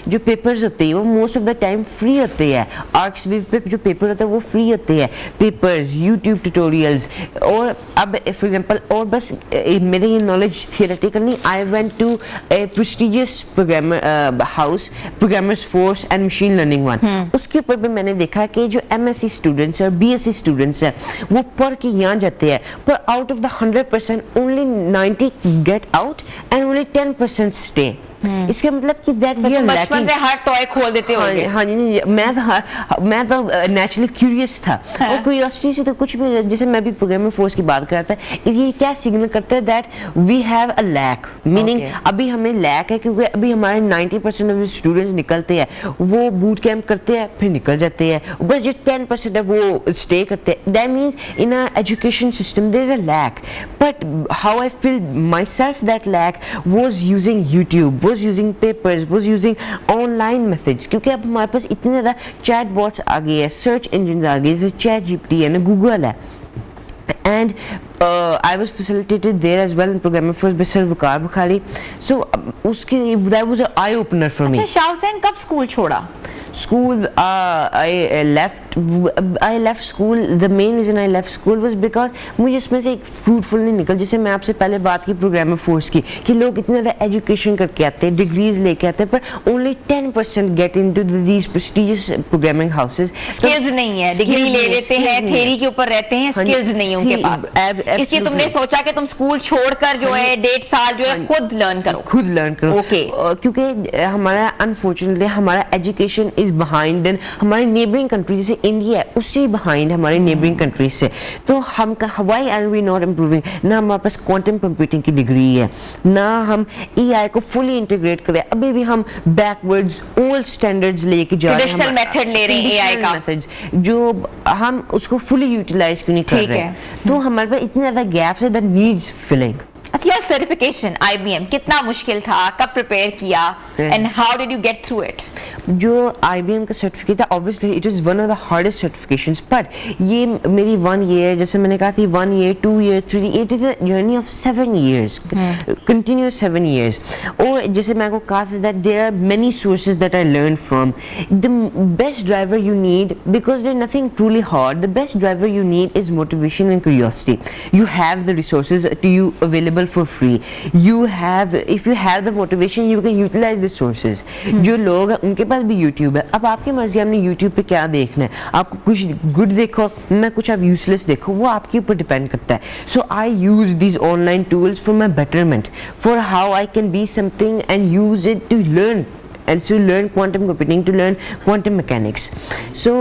जो पेपर्स होते हैं वो most of the time free होते हैं. आर्क्स पे जो पेपर होता है वो फ्री होते हैं. Papers, YouTube tutorials. और अब फॉर एग्जांपल, और बस मेरे ये नॉलेज थियोरेटिकल नहीं. I went to a prestigious programmer house, programmers force and machine learning one. उसके ऊपर भी मैंने देखा कि जो MSc स्टूडेंट्स और BSc स्टूडेंट्स हैं वो पढ़ के यहाँ जाते हैं, पर out of the 100% only 90 get out and only 10% stay. इसका मतलब कि दैट वी आर बचपन लैकिंग. से हर टॉय खोल देते होंगे. हाँ जी, मैं तो नेचुरली क्यूरियस था. और क्यूरियोसिटी से तो कुछ भी, जैसे मैं भी प्रोग्रामिंग फोर्स की बात कर रहा था, ये क्या सिग्नल करता है that we have a lack. Meaning अभी हमें लैक है क्योंकि अभी हमारे 90% ऑफ स्टूडेंट्स निकलते हैं, वो बूट कैंप करते हैं, फिर निकल जाते हैं. बस जो 10% है वो स्टे करते हैं. That means in a education system there is a lack. But how I feel myself that lack was using YouTube, was using papers, was using online methods. क्योंकि अब हमारे पास इतने ज़्यादा चैट बॉट्स आ गए हैं, search engine आ गए, जैसे chat GPT है ना, गूगल है. And I was facilitated there as well in programming first by Sir Waqar Bukhari. So उसकी that was an eye opener for me. अच्छा, शाह हुसैन कब स्कूल छोड़ा? School, I left school. The main reason I left school was because मुझे इसमें से एक fruitful नहीं निकल. जैसे मैं आपसे पहले बात की प्रोग्रामर फोर्स की, कि लोग इतने ज़्यादा एजुकेशन करके आते हैं, डिग्रीज लेके आते हैं, पर only 10% get into these prestigious programming houses. Skills नहीं है, डिग्री ले लेते हैं, थ्योरी के ऊपर रहते हैं, स्किल्स नहीं है उनके पास. इसलिए तुमने सोचा कि तुम स्कूल छोड़कर जो है 1.5 साल जो है खुद लर्न करो. ओके. क्योंकि हमारा अनफॉर्चुनेटली हमारा एजुकेशन इज बिहाइंड देन हमारे नेबरिंग कंट्री, जैसे इंडिया है उससे बिहाइंड हमारे नेबरिंग कंट्रीज से. तो हम why are we not improving? ना हमारे पास क्वांटम कंप्यूटिंग की डिग्री है, ना हम AI को फुली इंटीग्रेट करें. अभी भी हम बैकवर्ड्स ओल्ड स्टैंडर्ड्स लेके जा रहे हैं. ट्रेडिशनल मेथड ले रहे हैं AI का, मेथड्स जो हम उसको फुली यूटिलाइज क्यों नहीं कर रहे. तो हमारे पास इतने ज्यादा गैप्स है दैट नीड्स फिलिंग. अच्छा, योर सर्टिफिकेशन IBM कितना मुश्किल था, कब प्रिपेयर किया, and how did you get through it? जो IBM का सर्टिफिकेट था, obviously it was one of the hardest certifications. पर ये मेरी 1 ईयर, जैसे मैंने कहा थी, 1 year, 2 year, 3, it is a journey of 7 years, continuous 7 years. और जैसे मैं आपको कहा था that there are many sources that I learn from. The best driver you need, because there nothing truly hard, the best driver you need is motivation and curiosity. You have the resources to you available for free. If you have the motivation, you can utilize the sources. जो लोग हैं उनके पास भी YouTube है. अब आपकी मर्जी, आपने YouTube पे क्या देखना है. आपको कुछ गुड देखो, ना कुछ आप यूजलेस देखो, वो आपके ऊपर डिपेंड करता है. So I use these online tools for my betterment, for how I can be something and use it to learn. And to learn quantum computing, to learn quantum mechanics. So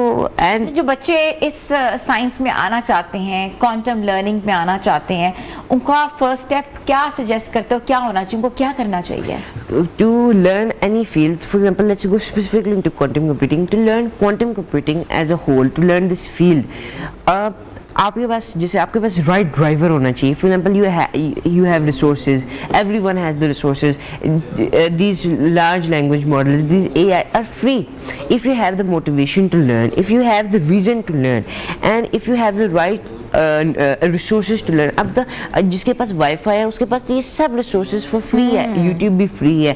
and जो बच्चे इस science में आना चाहते हैं, quantum learning में आना चाहते हैं, उनका फर्स्ट स्टेप क्या सजेस्ट करते हो, क्या होना चाहिए, उनको क्या करना चाहिए? To learn any field, for example, let's go specifically into quantum computing. To learn quantum computing as a whole, to learn this field, आपके पास, जैसे आपके पास राइट ड्राइवर होना चाहिए. For example, you have resources, everyone has the resources. These large language models, these AI are free. If you have the motivation to learn, if you have the reason to learn, and if you have the right resources to learn. अब जिसके पास wifi है उसके पास तो ये सब resources for free है. YouTube भी free है,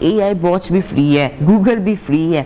AI बॉट्स भी फ्री है, गूगल भी फ्री है.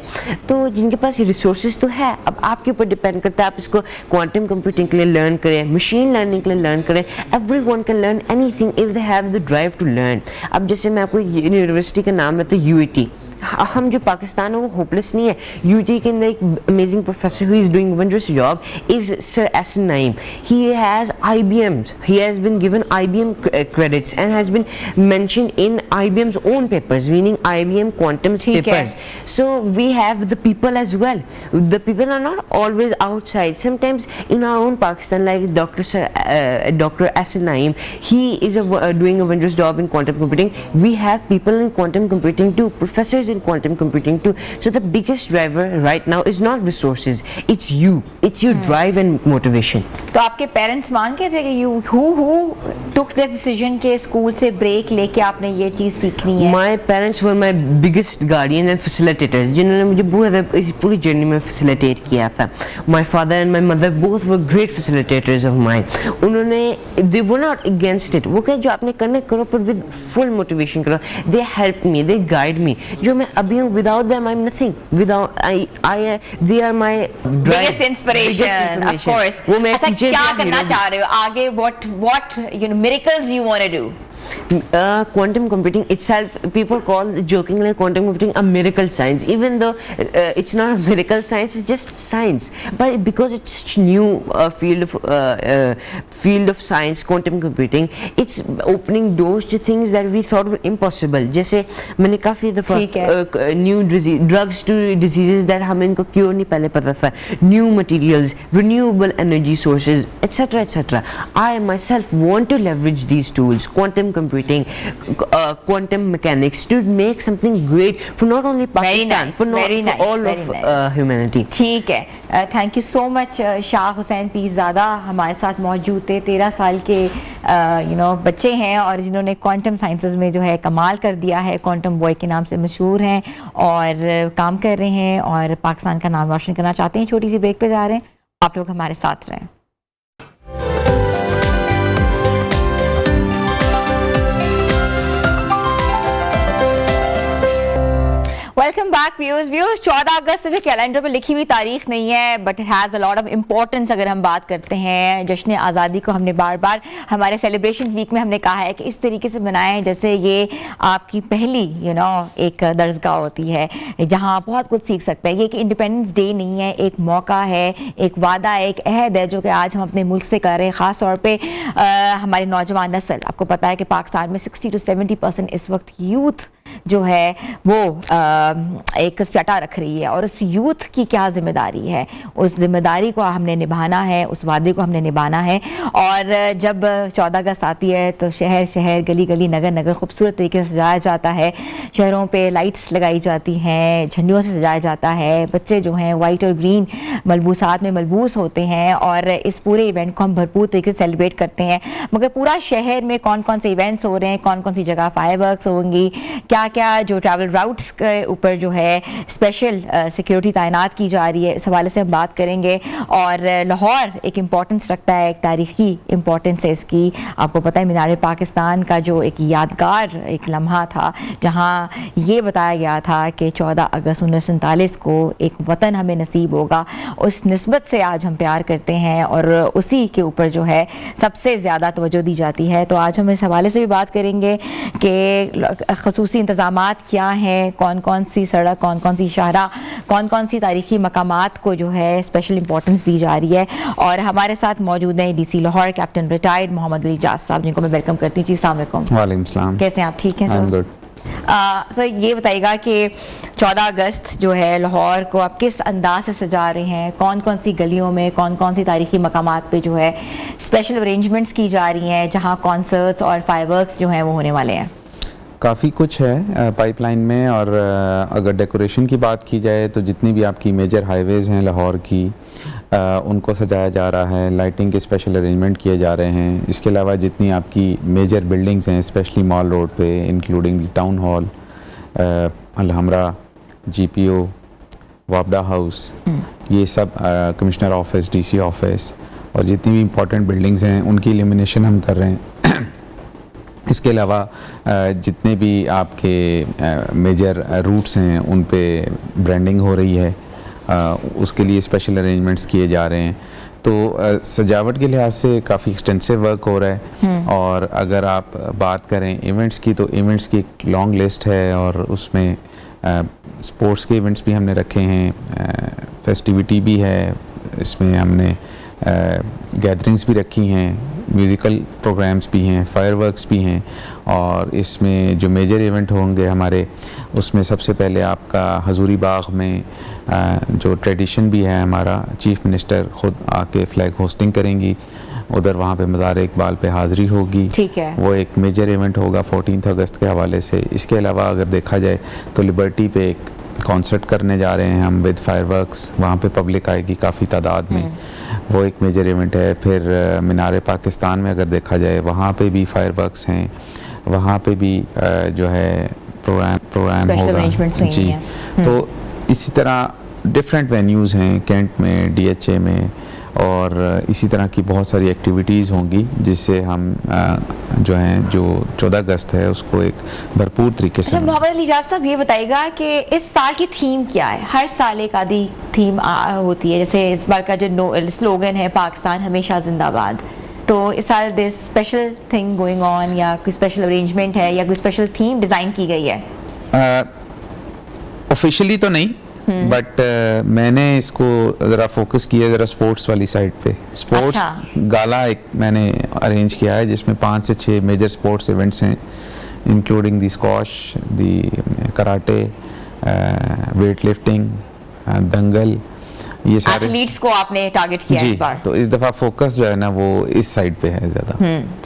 तो जिनके पास ये रिसोर्सेज तो है, अब आपके ऊपर डिपेंड करता है आप इसको क्वांटम कंप्यूटिंग के लिए लर्न करें, मशीन लर्निंग के लिए लर्न करें. Everyone can learn anything if they have the drive to learn. अब जैसे मैं आपको यूनिवर्सिटी का नाम लेता हूँ, UAT, हम जो पाकिस्तान है वो होपलेस नहीं है. UT के अंदर एक amazing professor who is doing wondrous job is Sir Ahsan Naeem. He has IBMs. He has been given IBM credits and has been mentioned in IBM's own papers, meaning IBM Quantum's ठीक है. papers. So we have the people as well. The people are not always outside. Sometimes in our own Pakistan, like Dr. Ahsan Naeem, he is doing a wondrous job in quantum computing. We have people in quantum computing too, professors in quantum computing too. So the biggest driver right now is not resources, it's you. It's your drive and motivation. तो आपके parents मान के थे कि who took the decision के school से break लेके आपने ये चीज़ सीखनी है? My parents were my biggest guardians and facilitators, जिन्होंने मुझे बहुत ज़्यादा इस पूरी जर्नी में facilitate किया था. My father and my mother both were great facilitators of mine. उन्होंने they were not against it. वो कहे जो आपने करना करो पर with full motivation करो. They helped me, they guide me. जो मैं अभी हूँ, without them I'm nothing. Without they are my biggest inspiration, of course. वो मैं अच्छा, teacher क्या या करना hero चाह रहे हो आगे? what you know miracles you want to do? Quantum computing itself, people call jokingly quantum computing a miracle science, even though it's not a miracle science, it's just science. But because it's such new field of science, quantum computing, it's opening doors to things that we thought were impossible. जैसे मैंने काफ़ी दफ़ा new drugs to diseases that हमें इनको cure नहीं पहले पता था, new materials, renewable energy sources, etc. etc. I myself want to leverage these tools, quantum computing, quantum mechanics, to make something great for not only Pakistan, nice, for all of humanity. ठीक है. Thank you so much. Shah Hussain Pirzada हमारे साथ मौजूद थे. 13 साल के बच्चे हैं और जिन्होंने क्वांटम साइंसेस में जो है कमाल कर दिया है. क्वांटम बॉय के नाम से मशहूर हैं और काम कर रहे हैं और पाकिस्तान का नाम रोशन करना चाहते हैं. छोटी सी ब्रेक पे जा रहे हैं, आप लोग हमारे साथ रहें. Welcome back viewers. 14 अगस्त सिर्फ कैलेंडर पर लिखी हुई तारीख नहीं है, but it has a lot of importance. अगर हम बात करते हैं जश्न आज़ादी को, हमने बार बार हमारे सेलिब्रेशन वीक में हमने कहा है कि इस तरीके से मनाएं जैसे ये आपकी पहली एक दर्जगाह होती है जहां आप बहुत कुछ सीख सकते हैं. ये कि इंडिपेंडेंस डे नहीं है, एक मौका है, एक वादा है, एक अहद है जो कि आज हम अपने मुल्क से कर रहे हैं. ख़ास तौर पर हमारी नौजवान नस्ल. आपको पता है कि पाकिस्तान में 60 to 70% इस वक्त यूथ जो है वो एक स्वेटा रख रही है और उस यूथ की क्या जिम्मेदारी है, उस जिम्मेदारी को हमने निभाना है, उस वादे को हमने निभाना है. और जब 14 अगस्त आती है तो शहर शहर, गली गली, नगर नगर खूबसूरत तरीके से सजाया जाता है. शहरों पे लाइट्स लगाई जाती हैं, झंडियों से सजाया जाता है. बच्चे जो हैं वाइट और ग्रीन मलबूसात में मलबूस होते हैं और इस पूरे इवेंट को हम भरपूर तरीके से सेलिब्रेट करते हैं. मगर पूरा शहर में कौन कौन से इवेंट्स हो रहे हैं, कौन कौन सी जगह फायरवर्क्स होंगी, क्या क्या जो ट्रैवल राउट्स के ऊपर जो है स्पेशल सिक्योरिटी तैनात की जा रही है, इस हवाले से हम बात करेंगे. और लाहौर एक इम्पॉर्टेंस रखता है, एक तारीखी इम्पॉर्टेंस है इसकी. आपको पता है मीनार पाकिस्तान का जो एक यादगार एक लम्हा था जहां ये बताया गया था कि 14 अगस्त 1947 को एक वतन हमें नसीब होगा. उस निस्बत से आज हम प्यार करते हैं और उसी के ऊपर जो है सबसे ज़्यादा तवज्जो दी जाती है. तो आज हम इस हवाले से भी बात करेंगे कि खसूसी इंतज़ामात क्या हैं, कौन कौन सी सड़क, कौन कौन सी शाहरा, कौन कौन सी तारीखी मकामात को जो है स्पेशल इंपॉर्टेंस दी जा रही है. और हमारे साथ मौजूद हैं DC Lahore captain retired Mohammad Ali जास साहब, जिनको मैं वेलकम करती हूँ. जी अस्सलाम वालेकुम. वालेकुम सलाम. कैसे हैं आप? ठीक हैं सर? सर ये बताइएगा कि 14 अगस्त जो है लाहौर को आप किस अंदाज से सजा रहे हैं, कौन कौन सी गलियों में, कौन कौन सी तारीखी मकामात पे जो है स्पेशल अरेंजमेंट्स की जा रही हैं जहां कॉन्सर्ट्स और फायरवर्क्स जो हैं वो होने वाले हैं? काफ़ी कुछ है पाइपलाइन में. और अगर डेकोरेशन की बात की जाए तो जितनी भी आपकी मेजर हाईवेज़ हैं लाहौर की उनको सजाया जा रहा है, लाइटिंग के स्पेशल अरेंजमेंट किए जा रहे हैं. इसके अलावा जितनी आपकी मेजर बिल्डिंग्स हैं स्पेशली मॉल रोड पे, including town hall, Alhamra, GPO, वापडा हाउस, ये सब कमिश्नर ऑफिस, DC ऑफिस और जितनी भी इम्पोर्टेंट बिल्डिंग्स हैं उनकी इल्यूमिनेशन हम कर रहे हैं. इसके अलावा जितने भी आपके मेजर रूट्स हैं उन पे ब्रांडिंग हो रही है, उसके लिए स्पेशल अरेंजमेंट्स किए जा रहे हैं. तो सजावट के लिहाज से काफ़ी एक्सटेंसिव वर्क हो रहा है. और अगर आप बात करें इवेंट्स की तो इवेंट्स की एक लॉन्ग लिस्ट है और उसमें स्पोर्ट्स के इवेंट्स भी हमने रखे हैं, फेस्टिविटी भी है, इसमें हमने गैदरिंग्स भी रखी हैं, म्यूज़िकल प्रोग्राम्स भी हैं, फायरवर्क्स भी हैं। और इसमें जो मेजर इवेंट होंगे हमारे, उसमें सबसे पहले आपका हजूरी बाग में जो ट्रेडिशन भी है हमारा, चीफ मिनिस्टर ख़ुद आके फ्लैग होस्टिंग करेंगी उधर, वहाँ पे मज़ार इकबाल पे हाज़िरी होगी। ठीक है। वो एक मेजर इवेंट होगा 14 अगस्त के हवाले से। इसके अलावा अगर देखा जाए तो लिबर्टी पे एक कॉन्सर्ट करने जा रहे हैं हम विद फायरवर्क्स, वहाँ पे पब्लिक आएगी काफ़ी तादाद में, वो एक मेजर इवेंट है। फिर मीनार पाकिस्तान में अगर देखा जाए वहाँ पे भी फायरवर्क्स हैं, वहाँ पे भी जो है प्रोग्राम होगा जी। तो इसी तरह डिफरेंट वेन्यूज़ हैं कैंट में, DHA में, और इसी तरह की बहुत सारी एक्टिविटीज़ होंगी जिससे हम जो हैं जो 14 अगस्त है उसको एक भरपूर तरीके से। अच्छा मोहम्मद अली इजाज़ साहब, ये बताइएगा कि इस साल की थीम क्या है? हर साल एक आधी थीम होती है, जैसे इस बार का जो स्लोगन है पाकिस्तान हमेशा जिंदाबाद, तो इस साल this special thing going on, या कोई स्पेशल अरेंजमेंट है या कोई स्पेशल थीम डिज़ाइन की गई है? ऑफिशियली तो नहीं, बट मैंने इसको ज़रा फोकस किया ज़रा स्पोर्ट्स वाली साइड पे। स्पोर्ट्स गाला एक मैंने अरेंज किया है जिसमें 5 से 6 मेजर स्पोर्ट्स इवेंट्स हैं, including the squash, the karate, weight lifting, दंगल, ये सारे एथलीट्स को आपने टारगेट किया जी, इस बार। तो इस दफ़ा फोकस जो है ना वो इस साइड पे है ज़्यादा,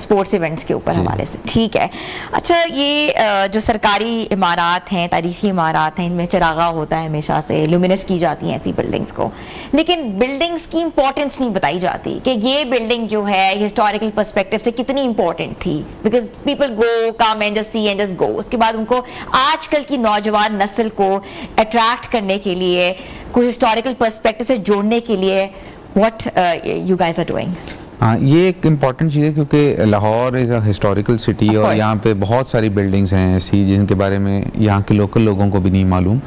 स्पोर्ट्स इवेंट्स के ऊपर हवाले से। ठीक है। अच्छा, ये जो सरकारी इमारत हैं, तारीखी इमारत हैं, इनमें चरागा होता है हमेशा से, लुमिनस की जाती हैं ऐसी बिल्डिंग्स को, लेकिन बिल्डिंग्स की इंपॉर्टेंस नहीं बताई जाती कि ये बिल्डिंग जो है हिस्टोरिकल पर्सपेक्टिव से कितनी इंपॉर्टेंट थी, because people go come and just see and just go. उसके बाद उनको आजकल की नौजवान नस्ल को अट्रैक्ट करने के लिए, कोई हिस्टोरिकल पर्सपेक्टिव से जोड़ने के लिए what you guys are doing? हाँ, ये एक इम्पॉर्टेंट चीज़ है क्योंकि Lahore is a historical city और यहाँ पे बहुत सारी बिल्डिंग्स हैं ऐसी जिनके बारे में यहाँ के लोकल लोगों को भी नहीं मालूम।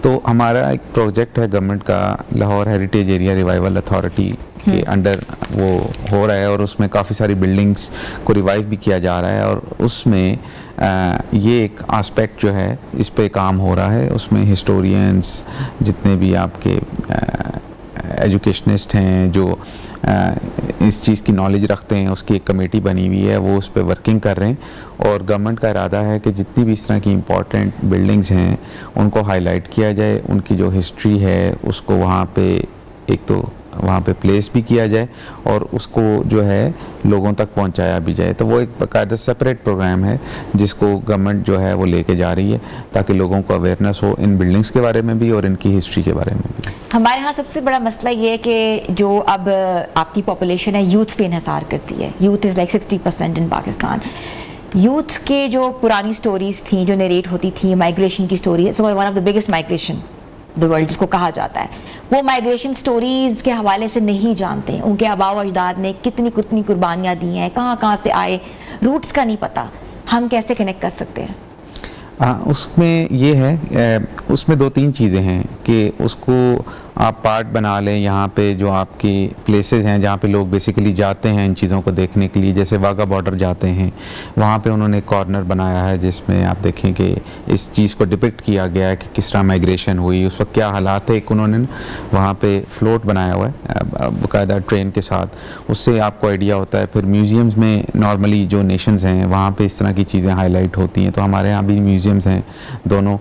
तो हमारा एक प्रोजेक्ट है गवर्नमेंट का, Lahore heritage area revival authority के अंडर वो हो रहा है, और उसमें काफ़ी सारी बिल्डिंग्स को रिवाइव भी किया जा रहा है, और उसमें ये एक आस्पेक्ट जो है इस पे काम हो रहा है। उसमें हिस्टोरियंस, जितने भी आपके एजुकेशनिस्ट हैं जो इस चीज़ की नॉलेज रखते हैं, उसकी एक कमेटी बनी हुई है, वो उस पर वर्किंग कर रहे हैं, और गवर्नमेंट का इरादा है कि जितनी भी इस तरह की इम्पॉर्टेंट बिल्डिंग्स हैं उनको हाईलाइट किया जाए, उनकी जो हिस्ट्री है उसको वहाँ पे एक तो वहाँ पे प्लेस भी किया जाए और उसको जो है लोगों तक पहुँचाया भी जाए। तो वो एक बाकायदा सेपरेट प्रोग्राम है जिसको गवर्नमेंट जो है वो लेके जा रही है ताकि लोगों को अवेयरनेस हो इन बिल्डिंग्स के बारे में भी और इनकी हिस्ट्री के बारे में भी। हमारे यहाँ सबसे बड़ा मसला ये है कि जो अब आपकी पॉपुलेशन है यूथ पे इन्हिसार करती है। Youth is like 60% in Pakistan. Youth के जो पुरानी स्टोरीज थी जो नरेट होती थी, माइग्रेशन की story, so one of the biggest migration the world जिसको कहा जाता है, वो माइग्रेशन स्टोरीज़ के हवाले से नहीं जानते हैं। उनके आबा व अजदाद ने कितनी कितनी कुर्बानियाँ दी हैं, कहाँ कहाँ से आए, रूट्स का नहीं पता। हम कैसे कनेक्ट कर सकते हैं? उसमें ये है, उसमें 2-3 चीज़ें हैं कि उसको आप पार्ट बना लें। यहाँ पे जो आपकी प्लेसेस हैं जहाँ पे लोग बेसिकली जाते हैं इन चीज़ों को देखने के लिए, जैसे वाघा बॉर्डर जाते हैं, वहाँ पे उन्होंने एक कॉर्नर बनाया है जिसमें आप देखें कि इस चीज़ को डिपिक्ट किया गया है कि किस तरह माइग्रेशन हुई, उस वक्त क्या हालात थे। एक उन्होंने वहाँ पे फ्लोट बनाया हुआ है बाकायदा ट्रेन के साथ, उससे आपको आइडिया होता है। फिर म्यूज़ियम्स में नॉर्मली जो नेशंस हैं वहाँ पर इस तरह की चीज़ें हाईलाइट होती हैं, तो हमारे यहाँ भी म्यूज़ियम्स हैं दोनों,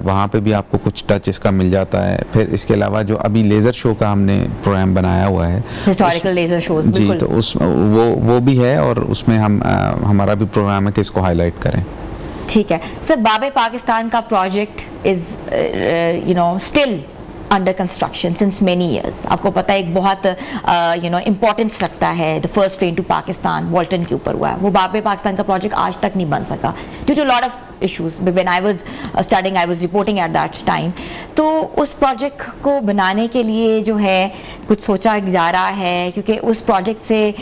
वहाँ पर भी आपको कुछ टच इसका मिल जाता है। फिर इसके अलावा जो अभी लेज़र शो का हमने प्रोग्राम बनाया हुआ है, हिस्टोरिकल लेज़र शोज, जी, तो उस वो भी है और उसमें हम हमारा भी प्रोग्राम है कि इसको हाईलाइट करें। ठीक है सर। बाबे पाकिस्तान का project is still under construction since many years. आपको पता है एक बहुत इम्पोर्टेंस रखता है, the first train to Pakistan Walton के ऊपर हुआ है, वो बाबे पाकिस्तान का प्रोजेक्ट आज तक नहीं बन सका due to lot of issues. When I was studying I was reporting at that time. तो उस प्रोजेक्ट को बनाने के लिए जो है कुछ सोचा जा रहा है, क्योंकि उस प्रोजेक्ट से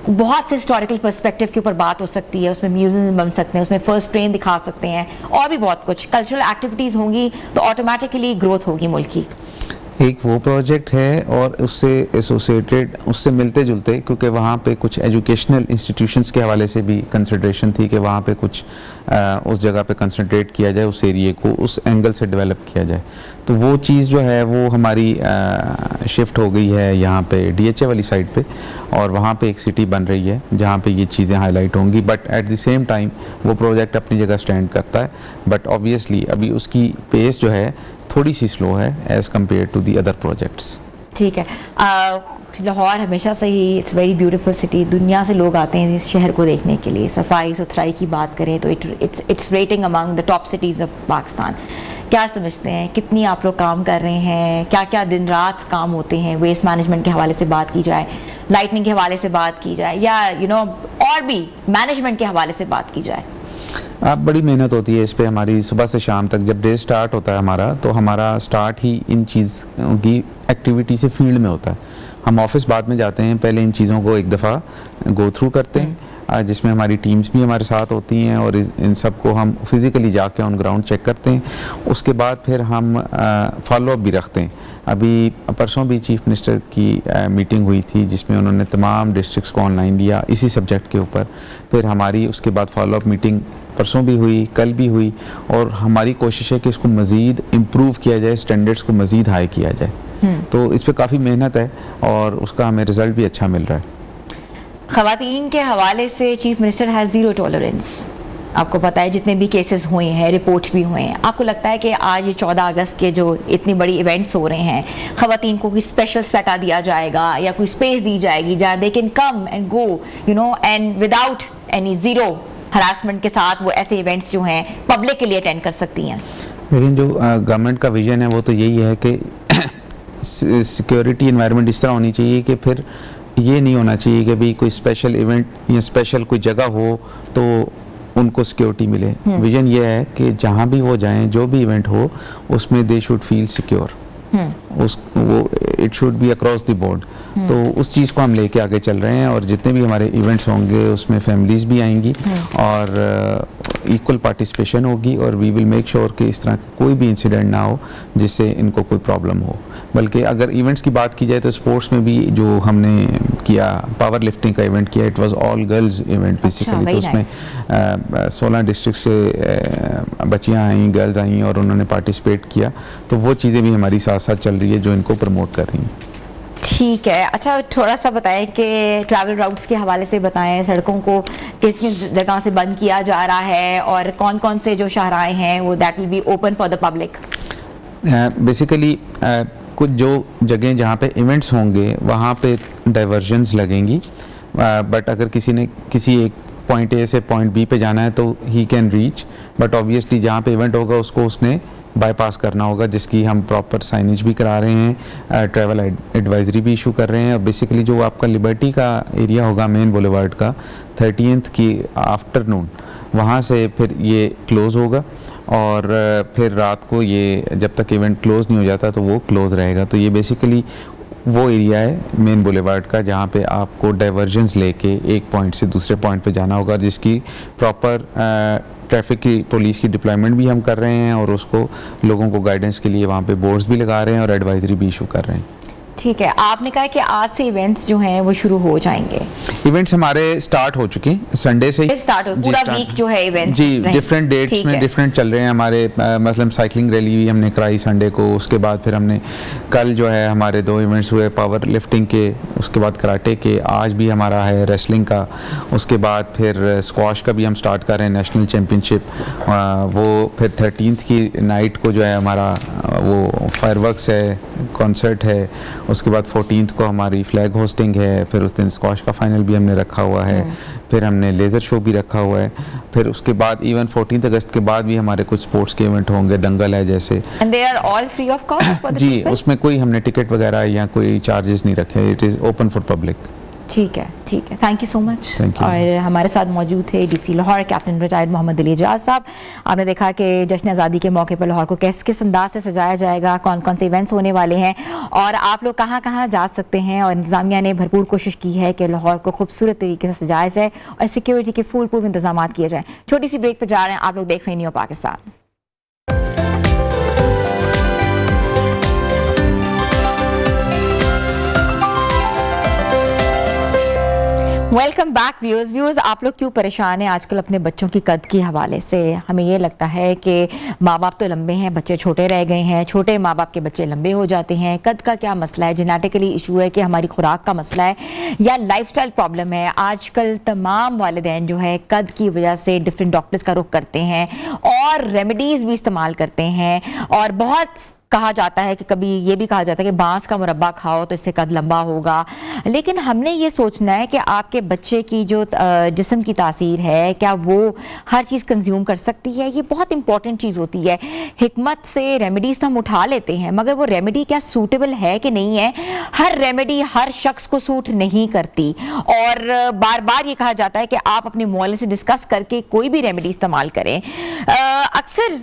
बहुत से हिस्टोरिकल पर्सपेक्टिव के ऊपर बात हो सकती है, उसमें म्यूजियम बन सकते हैं, उसमें फर्स्ट ट्रेन दिखा सकते हैं, और भी बहुत कुछ कल्चरल एक्टिविटीज़ होंगी, तो ऑटोमेटिकली ग्रोथ होगी मुल्क की। एक वो प्रोजेक्ट है और उससे एसोसिएटेड, उससे मिलते जुलते, क्योंकि वहाँ पे कुछ एजुकेशनल इंस्टीट्यूशंस के हवाले से भी कंसिडरेशन थी कि वहाँ पे कुछ उस जगह पे कंसंट्रेट किया जाए, उस एरिए को उस एंगल से डेवलप किया जाए। तो वो चीज़ जो है वो हमारी शिफ्ट हो गई है यहाँ पे DHA वाली साइड पे, और वहाँ पे एक सिटी बन रही है जहाँ पे ये चीज़ें हाईलाइट होंगी। But at the same time वो प्रोजेक्ट अपनी जगह स्टैंड करता है, बट ऑब्वियसली अभी उसकी पेस जो है थोड़ी सी स्लो है as compare to the other projects. ठीक है। लाहौर हमेशा से ही इट्स वेरी ब्यूटीफुल सिटी, दुनिया से लोग आते हैं इस शहर को देखने के लिए। सफाई सुथराई की बात करें तो it's rating among the top cities of Pakistan. क्या समझते हैं, कितनी आप लोग काम कर रहे हैं, क्या क्या दिन रात काम होते हैं? वेस्ट मैनेजमेंट के हवाले से बात की जाए, लाइटनिंग के हवाले से बात की जाए, या और भी मैनेजमेंट के हवाले से बात की जाए? अब बड़ी मेहनत होती है इस पे हमारी, सुबह से शाम तक। जब डे स्टार्ट होता है हमारा, तो हमारा स्टार्ट ही इन चीज़ों की एक्टिविटी से फील्ड में होता है। हम ऑफिस बाद में जाते हैं, पहले इन चीज़ों को एक दफ़ा गो थ्रू करते हैं, जिसमें हमारी टीम्स भी हमारे साथ होती हैं, और इन सब को हम फिज़िकली जाके ऑन ग्राउंड चेक करते हैं। उसके बाद फिर हम फॉलोअप भी रखते हैं। अभी परसों भी चीफ मिनिस्टर की मीटिंग हुई थी, जिसमें उन्होंने तमाम डिस्ट्रिक्ट्स को ऑनलाइन लिया इसी सब्जेक्ट के ऊपर। फिर हमारी उसके बाद फॉलोअप मीटिंग परसों भी हुई, कल भी हुई, और हमारी कोशिश है कि इसको मज़ीद इम्प्रूव किया जाए, स्टैंडर्ड्स को मज़ीद हाई किया जाए। तो इस पर काफ़ी मेहनत है और उसका हमें रिज़ल्ट भी अच्छा मिल रहा है। ख़वातीन के हवाले से chief minister has zero tolerance. आपको पता है जितने भी केसेस हुए हैं, रिपोर्ट भी हुए हैं, आपको लगता है कि आज ये 14 अगस्त के जो इतनी बड़ी इवेंट्स हो रहे हैं, ख़वातीन को कोई स्पेशल स्वेटा दिया जाएगा या कोई स्पेस दी जाएगी जहाँ they can come and go and without any zero harassment के साथ वो ऐसे इवेंट्स जो हैं पब्लिक के लिए अटेंड कर सकती हैं? लेकिन जो गवर्नमेंट का विजन है वो तो यही है कि सिक्योरिटी एनवायरनमेंट इस तरह होनी चाहिए कि फिर ये नहीं होना चाहिए कि भाई कोई स्पेशल इवेंट या स्पेशल कोई जगह हो तो उनको सिक्योरिटी मिले। विजन ये है कि जहाँ भी वो जाएं, जो भी इवेंट हो, उसमें दे शुड फील सिक्योर। वो it should be across the board. तो उस चीज़ को हम लेके आगे चल रहे हैं, और जितने भी हमारे इवेंट्स होंगे उसमें फैमिलीज भी आएंगी और इक्वल पार्टिसिपेशन होगी, और वी विल मेक श्योर कि इस तरह कोई भी इंसिडेंट ना हो जिससे इनको कोई प्रॉब्लम हो। बल्कि अगर इवेंट्स की बात की जाए तो स्पोर्ट्स में भी जो हमने किया, पावर लिफ्टिंग का इवेंट किया, it was all girls event basically. तो उसमें 16 डिस्ट्रिक्ट से बच्चियां आई, गर्ल्स आई, और उन्होंने पार्टिसिपेट किया। तो वो चीज़ें भी हमारी साथ साथ चल रही है जो इनको प्रमोट कर रही हैं। ठीक है। अच्छा, थोड़ा सा बताएं कि ट्रैवल राउट्स के हवाले से बताएं, सड़कों को किस किस जगह से बंद किया जा रहा है, और कौन कौन से जो शाहराएं हैं वो that will be open for the public? Basically कुछ जो जगह जहाँ पे इवेंट्स होंगे वहाँ पे डाइवर्जन्स लगेंगी, बट अगर किसी ने किसी एक पॉइंट ए से पॉइंट बी पे जाना है तो he can reach, but obviously जहाँ पे इवेंट होगा उसको उसने बाईपास करना होगा, जिसकी हम प्रॉपर साइनेज भी करा रहे हैं, ट्रैवल एडवाइजरी भी इशू कर रहे हैं। और बेसिकली जो आपका लिबर्टी का एरिया होगा मेन बुलेवार्ड का, 30th की आफ्टरनून वहाँ से फिर ये क्लोज़ होगा, और फिर रात को ये जब तक इवेंट क्लोज़ नहीं हो जाता तो वो क्लोज़ रहेगा। तो ये बेसिकली वो एरिया है मेन बुलेवार्ड का जहाँ पे आपको डाइवर्जन्स लेके एक पॉइंट से दूसरे पॉइंट पे जाना होगा, जिसकी प्रॉपर ट्रैफिक की पुलिस की डिप्लॉयमेंट भी हम कर रहे हैं, और उसको लोगों को गाइडेंस के लिए वहाँ पे बोर्ड्स भी लगा रहे हैं और एडवाइजरी भी इशू कर रहे हैं। ठीक है। आपने कहा कि आज से इवेंट्स जो हैं वो शुरू हो जाएंगे। इवेंट्स हमारे स्टार्ट हो चुके हैं, संडे से ही स्टार्ट हो, पूरा वीक जो है इवेंट्स जी डिफरेंट डेट्स में डिफरेंट चल रहे हैं हमारे। मतलब साइकिलिंग रैली भी हमने कराई संडे को, उसके बाद फिर हमने कल जो है हमारे 2 इवेंट्स हुए पावर लिफ्टिंग के, उसके बाद कराटे के, आज भी हमारा है रेसलिंग का, उसके बाद फिर स्क्वाश का भी हम स्टार्ट कर रहे हैं नेशनल चैम्पियनशिप। वो फिर 13th की नाइट को जो है हमारा वो फायरवर्क्स है, कॉन्सर्ट है, उसके बाद 14th को हमारी फ्लैग होस्टिंग है, फिर उस दिन स्क्वाश का फाइनल भी हमने रखा हुआ है, फिर हमने लेज़र शो भी रखा हुआ है, फिर उसके बाद इवन 14 अगस्त के बाद भी हमारे कुछ स्पोर्ट्स के इवेंट होंगे, दंगल है जैसे। And they are all free of cost for the जी, उसमें कोई हमने टिकट वगैरह या कोई चार्जेस नहीं रखे, it is open for public. ठीक है, ठीक है। Thank you so much. Thank you. और हमारे साथ मौजूद थे DC Lahore captain retired Mohammad Ali Ejaz साहब। आपने देखा कि जश्न आज़ादी के मौके पर लाहौर को किस अंदाज से सजाया जाएगा, कौन कौन से इवेंट्स होने वाले हैं, और आप लोग कहाँ कहाँ जा सकते हैं। और इंतज़ामिया ने भरपूर कोशिश की है कि लाहौर को खूबसूरत तरीके से सजाया जाए और सिक्योरिटी के फुल प्रूफ इंतजाम किए जाएँ। छोटी सी ब्रेक पर जा रहे हैं, आप लोग देख रहे हैं new Pakistan. Welcome back viewers आप लोग क्यों परेशान हैं आजकल अपने बच्चों की कद के हवाले से? हमें ये लगता है कि माँ बाप तो लंबे हैं, बच्चे छोटे रह गए हैं, छोटे माँ बाप के बच्चे लंबे हो जाते हैं। कद का क्या मसला है? जेनेटिकली इशू है कि हमारी खुराक का मसला है या लाइफस्टाइल प्रॉब्लम है? आजकल तमाम वालिदैन जो है कद की वजह से डिफरेंट डॉक्टर्स का रुख करते हैं और रेमेडीज़ भी इस्तेमाल करते हैं, और बहुत कहा जाता है कि कभी ये भी कहा जाता है कि बांस का मुरब्बा खाओ तो इससे कद लंबा होगा। लेकिन हमने ये सोचना है कि आपके बच्चे की जो जिस्म की तासीर है, क्या वो हर चीज़ कंज्यूम कर सकती है? ये बहुत इंपॉर्टेंट चीज़ होती है। हिकमत से रेमेडीज़ तो हम उठा लेते हैं, मगर वो रेमेडी क्या सूटेबल है कि नहीं है? हर रेमेडी हर शख्स को सूट नहीं करती, और बार बार ये कहा जाता है कि आप अपने मोहल्ले से डिस्कस करके कोई भी रेमेडी इस्तेमाल करें। अक्सर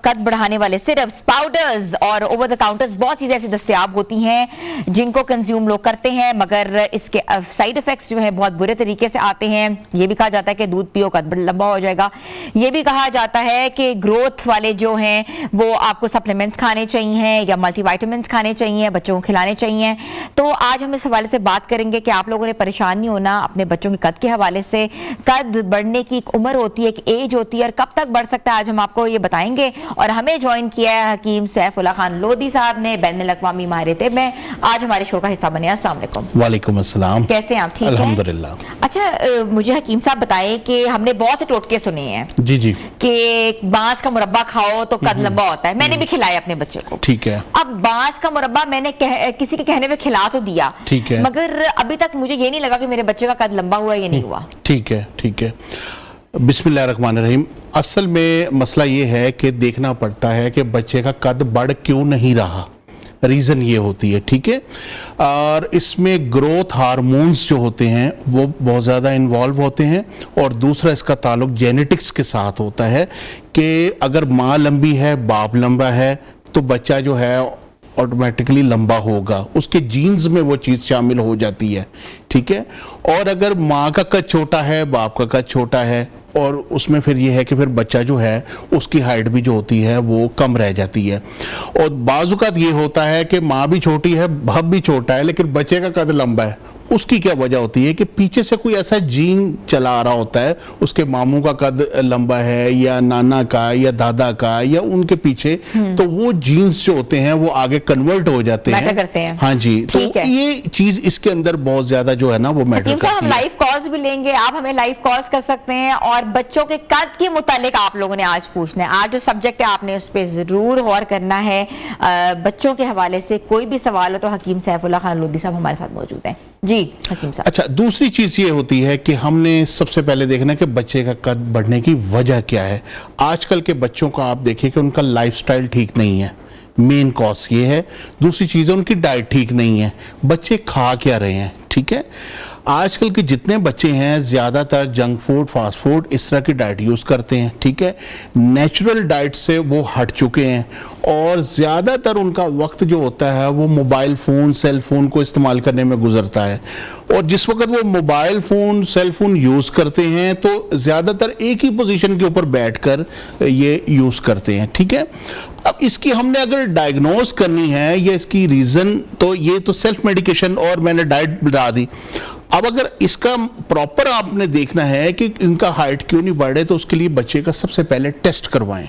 कद बढ़ाने वाले सिरप्स, पाउडर्स और ओवर द काउंटर्स बहुत चीजें ऐसी दस्तयाब होती हैं जिनको कंज्यूम लोग करते हैं, मगर इसके साइड इफेक्ट्स जो है बहुत बुरे तरीके से आते हैं। ये भी कहा जाता है कि दूध पियो कद लंबा हो जाएगा। ये भी कहा जाता है कि ग्रोथ वाले जो हैं वो आपको सप्लीमेंट्स खाने चाहिए या मल्टीविटामिन्स खाने चाहिए, बच्चों को खिलाने चाहिए। तो आज हम इस हवाले से बात करेंगे कि आप लोगों ने परेशान नहीं होना अपने बच्चों के कद के हवाले से। कद बढ़ने की एक उम्र होती है, एक एज होती है, और कब तक बढ़ सकता है आज हम आपको ये बताएंगे। और हमें ज्वाइन किया है हकीम सैफुल्लाह खान लोधी साहब ने, बैनुल अक़वामी माहिर तिब में। आज हमारे शो का हिस्सा बने। अस्सलाम वालेकुम। वालेकुम अस्सलाम। कैसे हैं आप? ठीक हैं अल्हम्दुलिल्लाह। अच्छा, मुझे हकीम साहब बताएं कि हमने बहुत से टोटके सुने हैं जी जी कि बांस का मुरब्बा खाओ तो कद लंबा होता है। मैंने भी खिलाया अपने बच्चे को। ठीक है। अब बांस का मुरब्बा मैंने किसी के कहने पे खिला तो दिया, ठीक है, मगर अभी तक मुझे ये नहीं लगा कि मेरे बच्चे का कद लंबा हुआ या नहीं हुआ। ठीक है, ठीक है। बिस्मिल्लाहिर्रहमानिर्रहीम। असल में मसला ये है कि देखना पड़ता है कि बच्चे का कद बढ़ क्यों नहीं रहा। रीज़न ये होती है, ठीक है, और इसमें ग्रोथ हार्मोन्स जो होते हैं वो बहुत ज़्यादा इन्वॉल्व होते हैं, और दूसरा इसका ताल्लुक जेनेटिक्स के साथ होता है कि अगर माँ लंबी है, बाप लंबा है, तो बच्चा जो है ऑटोमेटिकली लंबा होगा, उसके जीन्स में वो चीज़ शामिल हो जाती है, ठीक है। और अगर माँ का कद छोटा है, बाप का कद छोटा है, और उसमें फिर ये है कि फिर बच्चा जो है उसकी हाइट भी जो होती है वो कम रह जाती है। और बाज़-औक़ात ये होता है कि माँ भी छोटी है, बाप भी छोटा है, लेकिन बच्चे का कद लंबा है। उसकी क्या वजह होती है कि पीछे से कोई ऐसा जीन चला आ रहा होता है, उसके मामू का कद लंबा है या नाना का या दादा का या उनके पीछे, तो वो जीन्स जो होते हैं वो आगे कन्वर्ट हो जाते हैं। हाँ जी, तो ये चीज इसके अंदर बहुत ज्यादा जो है ना वो मैटर करती है। हम लाइव कॉल्स भी लेंगे, आप हमें लाइव कॉल्स कर सकते हैं, और बच्चों के कद के मुतालिक आप लोगों ने आज पूछना है। आज जो सब्जेक्ट है आपने उस पर जरूर गौर करना है। बच्चों के हवाले से कोई भी सवाल हो तो हकीम सैफुल्लाह खान लोधी साहब हमारे साथ मौजूद हैं। जी हकीम साहब। अच्छा, दूसरी चीज ये होती है कि हमने सबसे पहले देखना है कि बच्चे का कद बढ़ने की वजह क्या है। आजकल के बच्चों का आप देखिए कि उनका लाइफस्टाइल ठीक नहीं है, मेन कॉज ये है। दूसरी चीज है उनकी डाइट ठीक नहीं है। बच्चे खा क्या रहे हैं, ठीक है। आजकल के जितने बच्चे हैं ज़्यादातर जंक फूड, फास्ट फूड, इस तरह की डाइट यूज़ करते हैं, ठीक है। नेचुरल डाइट से वो हट चुके हैं, और ज़्यादातर उनका वक्त जो होता है वो मोबाइल फ़ोन, सेल फ़ोन को इस्तेमाल करने में गुजरता है। और जिस वक्त वो mobile phone, cell phone use करते हैं तो ज़्यादातर एक ही पोजीशन के ऊपर बैठकर ये यूज़ करते हैं, ठीक है। अब इसकी हमने अगर डायग्नोज करनी है या इसकी रीज़न, तो ये तो सेल्फ मेडिकेशन और मैंने डाइट बता दी। अब अगर इसका प्रॉपर आपने देखना है कि इनका हाइट क्यों नहीं बढ़ रहे, तो उसके लिए बच्चे का सबसे पहले टेस्ट करवाएं।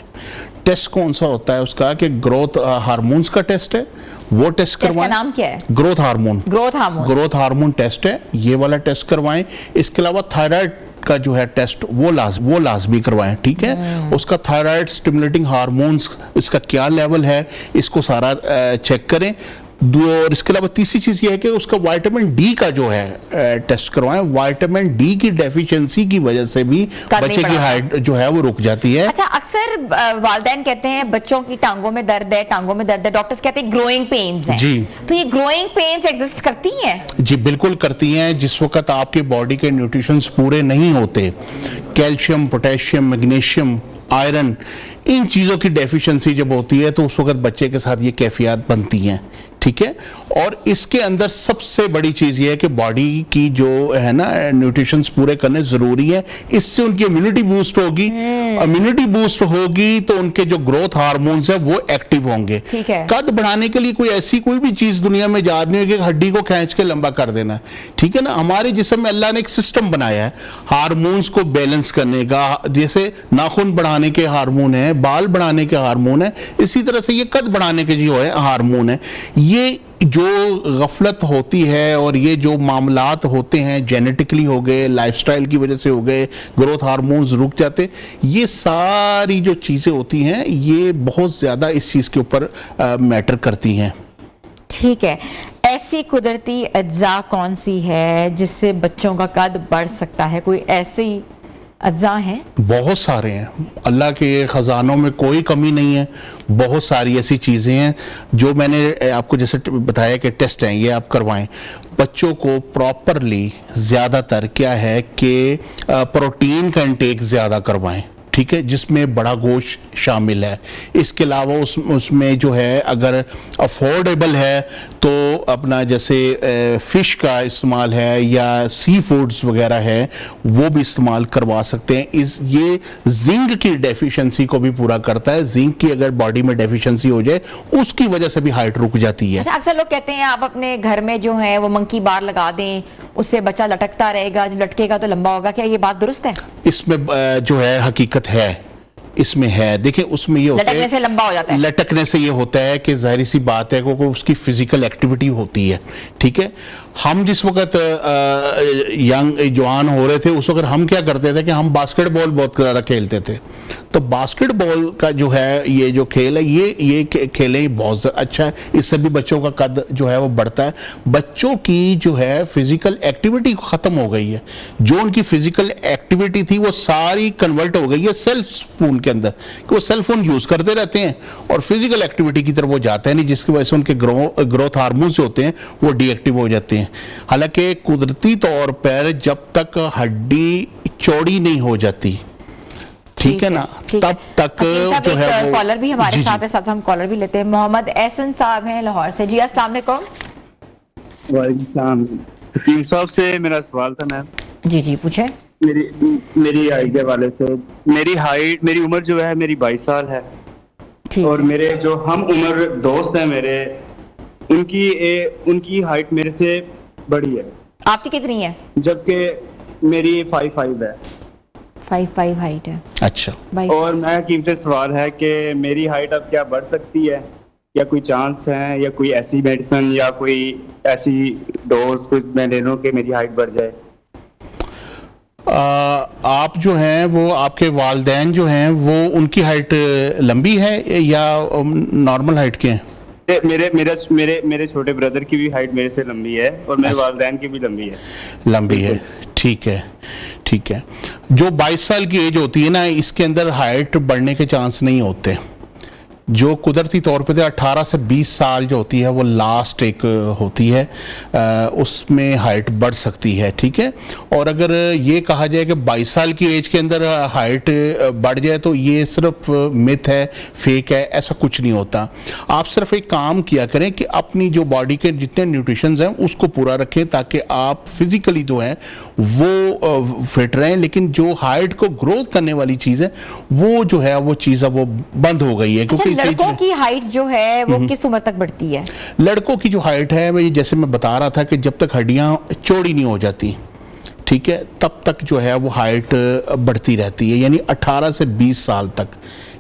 टेस्ट कौन सा होता है उसका कि ग्रोथ हार्मोन्स का टेस्ट है, वो टेस्ट करवाएं। नाम क्या है? Growth hormone. Growth hormone test है, ये वाला टेस्ट करवाएं। इसके अलावा थायराइड का जो है टेस्ट वो लाजमी करवाएं, ठीक है। उसका थायराइड स्टिमुलेटिंग हार्मोन्स, इसका क्या लेवल है, इसको सारा चेक करें। और इसके अलावा तीसरी चीज ये है कि उसका विटामिन डी का जो है टेस्ट करवाएं। विटामिन डी की डेफिशिएंसी की वजह से भी बच्चे की हाइट जो है वो रुक जाती है। अच्छा, अक्सर वालिदैन कहते हैं बच्चों की टांगों में दर्द है, टांगों में दर्द है, डॉक्टर्स कहते हैं ग्रोइंग पेन्स हैं। जी, तो ये ग्रोइंग पेन्स एग्जिस्ट करती हैं? जी बिल्कुल करती हैं। जिस वक्त आपके बॉडी के न्यूट्रिशंस पूरे नहीं होते, कैल्शियम, पोटेशियम, मैग्नीशियम, आयरन, इन चीज़ों की डेफिशिएंसी जब होती है तो उस वक्त बच्चे के साथ ये कैफियत बनती हैं, ठीक है। और इसके अंदर सबसे बड़ी चीज ये है कि बॉडी की जो है ना न्यूट्रिशंस पूरे करने जरूरी है, इससे उनकी इम्यूनिटी बूस्ट होगी, इम्यूनिटी बूस्ट होगी तो उनके जो ग्रोथ हार्मोन्स है वो एक्टिव होंगे। ठीक है। कद बढ़ाने के लिए कोई भी चीज दुनिया में याद नहीं होगी, हड्डी को खींच के लंबा कर देना, ठीक है ना। हमारे जिस्म में अल्लाह ने एक सिस्टम बनाया है हार्मोन्स को बैलेंस करने का, जैसे नाखून बढ़ाने के हार्मोन है, बाल बढ़ाने के हार्मोन है, इसी तरह से ये कद बढ़ाने के जो है हार्मोन है। ये जो गफलत होती है और ये जो मामलात होते हैं, जेनेटिकली हो गए, लाइफस्टाइल की वजह से हो गए, ग्रोथ हार्मोन्स रुक जाते, ये सारी जो चीज़ें होती हैं ये बहुत ज़्यादा इस चीज़ के ऊपर मैटर करती हैं। ठीक है, ऐसी कुदरती अज्जा कौन सी है जिससे बच्चों का कद बढ़ सकता है? कोई ऐसी अज्जा हैं? बहुत सारे हैं, अल्लाह के ख़जानों में कोई कमी नहीं है। बहुत सारी ऐसी चीज़ें हैं जो मैंने आपको जैसे बताया कि टेस्ट हैं ये आप करवाएं। बच्चों को प्रॉपरली ज़्यादातर क्या है कि प्रोटीन का इंटेक ज़्यादा करवाएं, ठीक है, जिसमें बड़ा गोश्त शामिल है। इसके अलावा उसमें जो है अगर अफोर्डेबल है तो अपना जैसे फ़िश का इस्तेमाल है या सी फूड्स वगैरह है वो भी इस्तेमाल करवा सकते हैं। ये जिंक की डेफिशिएंसी को भी पूरा करता है। जिंक की अगर बॉडी में डेफिशिएंसी हो जाए उसकी वजह से भी हाइट रुक जाती है। अच्छा, अक्सर लोग कहते हैं आप अपने घर में जो है वो मंकी बार लगा दें, उससे बच्चा लटकता रहेगा, जब लटकेगा तो लंबा होगा। क्या ये बात दुरुस्त है? इसमें जो है हकीकत है, इसमें है। देखिए उसमें ये होता है लटकने से लंबा हो जाता है। लटकने से ये होता है कि जाहिर सी बात है क्योंकि उसकी फिजिकल एक्टिविटी होती है, ठीक है। हम जिस वक्त यंग जवान हो रहे थे उस वक्त हम क्या करते थे कि हम बास्केटबॉल बहुत ज़्यादा खेलते थे। तो बास्केटबॉल का जो है ये जो खेल है ये खेलें बहुत अच्छा है, इससे भी बच्चों का कद जो है वो बढ़ता है। बच्चों की जो है फिजिकल एक्टिविटी ख़त्म हो गई है, जो उनकी फिजिकल एक्टिविटी थी वो सारी कन्वर्ट हो गई है सेल फोन के अंदर, कि वो सेल फोन यूज़ करते रहते हैं और फिजिकल एक्टिविटी की तरफ वो जाते हैं नहीं, जिसकी वजह से उनके ग्रोथ हार्मोन्स जो होते हैं वो डीएक्टिव हो जाते हैं। हालांकि कुदरती तौर पर जब तक हड्डी चौड़ी नहीं हो जाती, ठीक है ना, तब तक जो है वो कॉलर भी हमारे साथ है, साथ हम कॉलर भी लेते हैं। मोहम्मद एहसन साहब हैं लाहौर से। जी अस्सलाम वालेकुम। वालेकुम सलीम साहब से मेरा सवाल था मैम। जी जी पूछे। मेरी हाइट के वाले से, मेरी उम्र जो है मेरी 22 साल है। ठीक और है। मेरे जो हम उम्र दोस्त हैं मेरे, उनकी हाइट मेरे से बड़ी है। आपकी कितनी है? जबकि मेरी 5'5" है। 5'5" हाइट है। अच्छा, 22। और मैं हकीम से सवाल है कि मेरी हाइट अब क्या बढ़ सकती है, या कोई चांस है, या कोई ऐसी मेडिसिन या कोई ऐसी डोज कुछ मैं ले लूं कि मेरी हाइट बढ़ जाए? आप जो हैं वो आपके वालिदैन जो हैं वो उनकी हाइट लंबी है या नॉर्मल हाइट के हैं? मेरे छोटे ब्रदर की भी हाइट मेरे से लंबी है और मेरे वालिदैन की भी लंबी है। लंबी है, ठीक है, ठीक है। जो 22 साल की एज होती है ना, इसके अंदर हाइट बढ़ने के चांस नहीं होते। जो कुदरती तौर पे 18 से 20 साल जो होती है वो लास्ट एक होती है, उसमें हाइट बढ़ सकती है, ठीक है। और अगर ये कहा जाए कि 22 साल की एज के अंदर हाइट बढ़ जाए तो ये सिर्फ मिथ है, फेक है, ऐसा कुछ नहीं होता। आप सिर्फ एक काम किया करें कि अपनी जो बॉडी के जितने न्यूट्रिशंस हैं उसको पूरा रखें ताकि आप फिजिकली जो है वो फिट रहें। लेकिन जो हाइट को ग्रोथ करने वाली चीज़ है वो जो है वो चीज़ अब वो बंद हो गई है। क्योंकि लड़कों की हाइट जो है वो किस उम्र तक बढ़ती है? लड़कों की जो हाइट है वो जैसे मैं बता रहा था कि जब तक हड्डियां चौड़ी नहीं हो जाती, ठीक है, तब तक जो है वो हाइट बढ़ती रहती है, यानी 18 से 20 साल तक,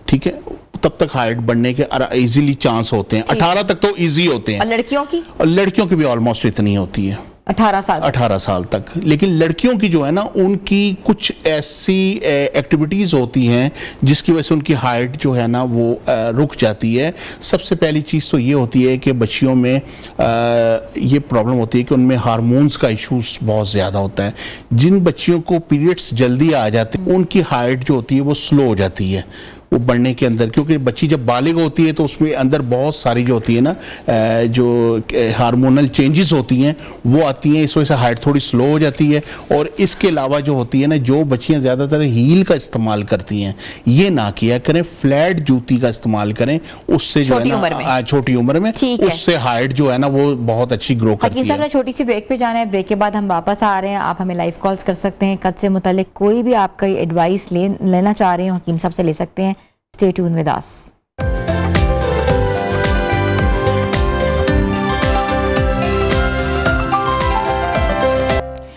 ठीक है, तब तक हाइट बढ़ने के इजीली चांस होते हैं। 18 तक तो इजी होते हैं। और लड़कियों की? और लड़कियों की भी ऑलमोस्ट इतनी होती है, 18 साल तक। लेकिन लड़कियों की जो है ना उनकी कुछ ऐसी एक्टिविटीज़ होती हैं जिसकी वजह से उनकी हाइट जो है ना वो रुक जाती है। सबसे पहली चीज़ तो ये होती है कि बच्चियों में ये प्रॉब्लम होती है कि उनमें हार्मोन्स का इशूज़ बहुत ज़्यादा होता है। जिन बच्चियों को पीरियड्स जल्दी आ जाते हैं उनकी हाइट जो होती है वो स्लो हो जाती है, वो बढ़ने के अंदर, क्योंकि बच्ची जब बालिग होती है तो उसमें अंदर बहुत सारी जो होती है ना जो हार्मोनल चेंजेस होती हैं वो आती हैं, इस वजह से हाइट थोड़ी स्लो हो जाती है। और इसके अलावा जो होती है ना, जो बच्चियां ज़्यादातर हील का इस्तेमाल करती हैं ये ना किया करें, फ्लैट जूती का इस्तेमाल करें, उससे जो है ना छोटी उम्र में उससे हाइट जो है ना वो बहुत अच्छी ग्रो करती है। छोटी सी ब्रेक पे जाना है, ब्रेक के बाद हम वापस आ रहे हैं। आप हमें लाइव कॉल्स कर सकते हैं, कद से मुतालिक कोई भी आपका एडवाइस लेना चाह रहे हो हकीम साहब से ले सकते हैं। Stay tune with us.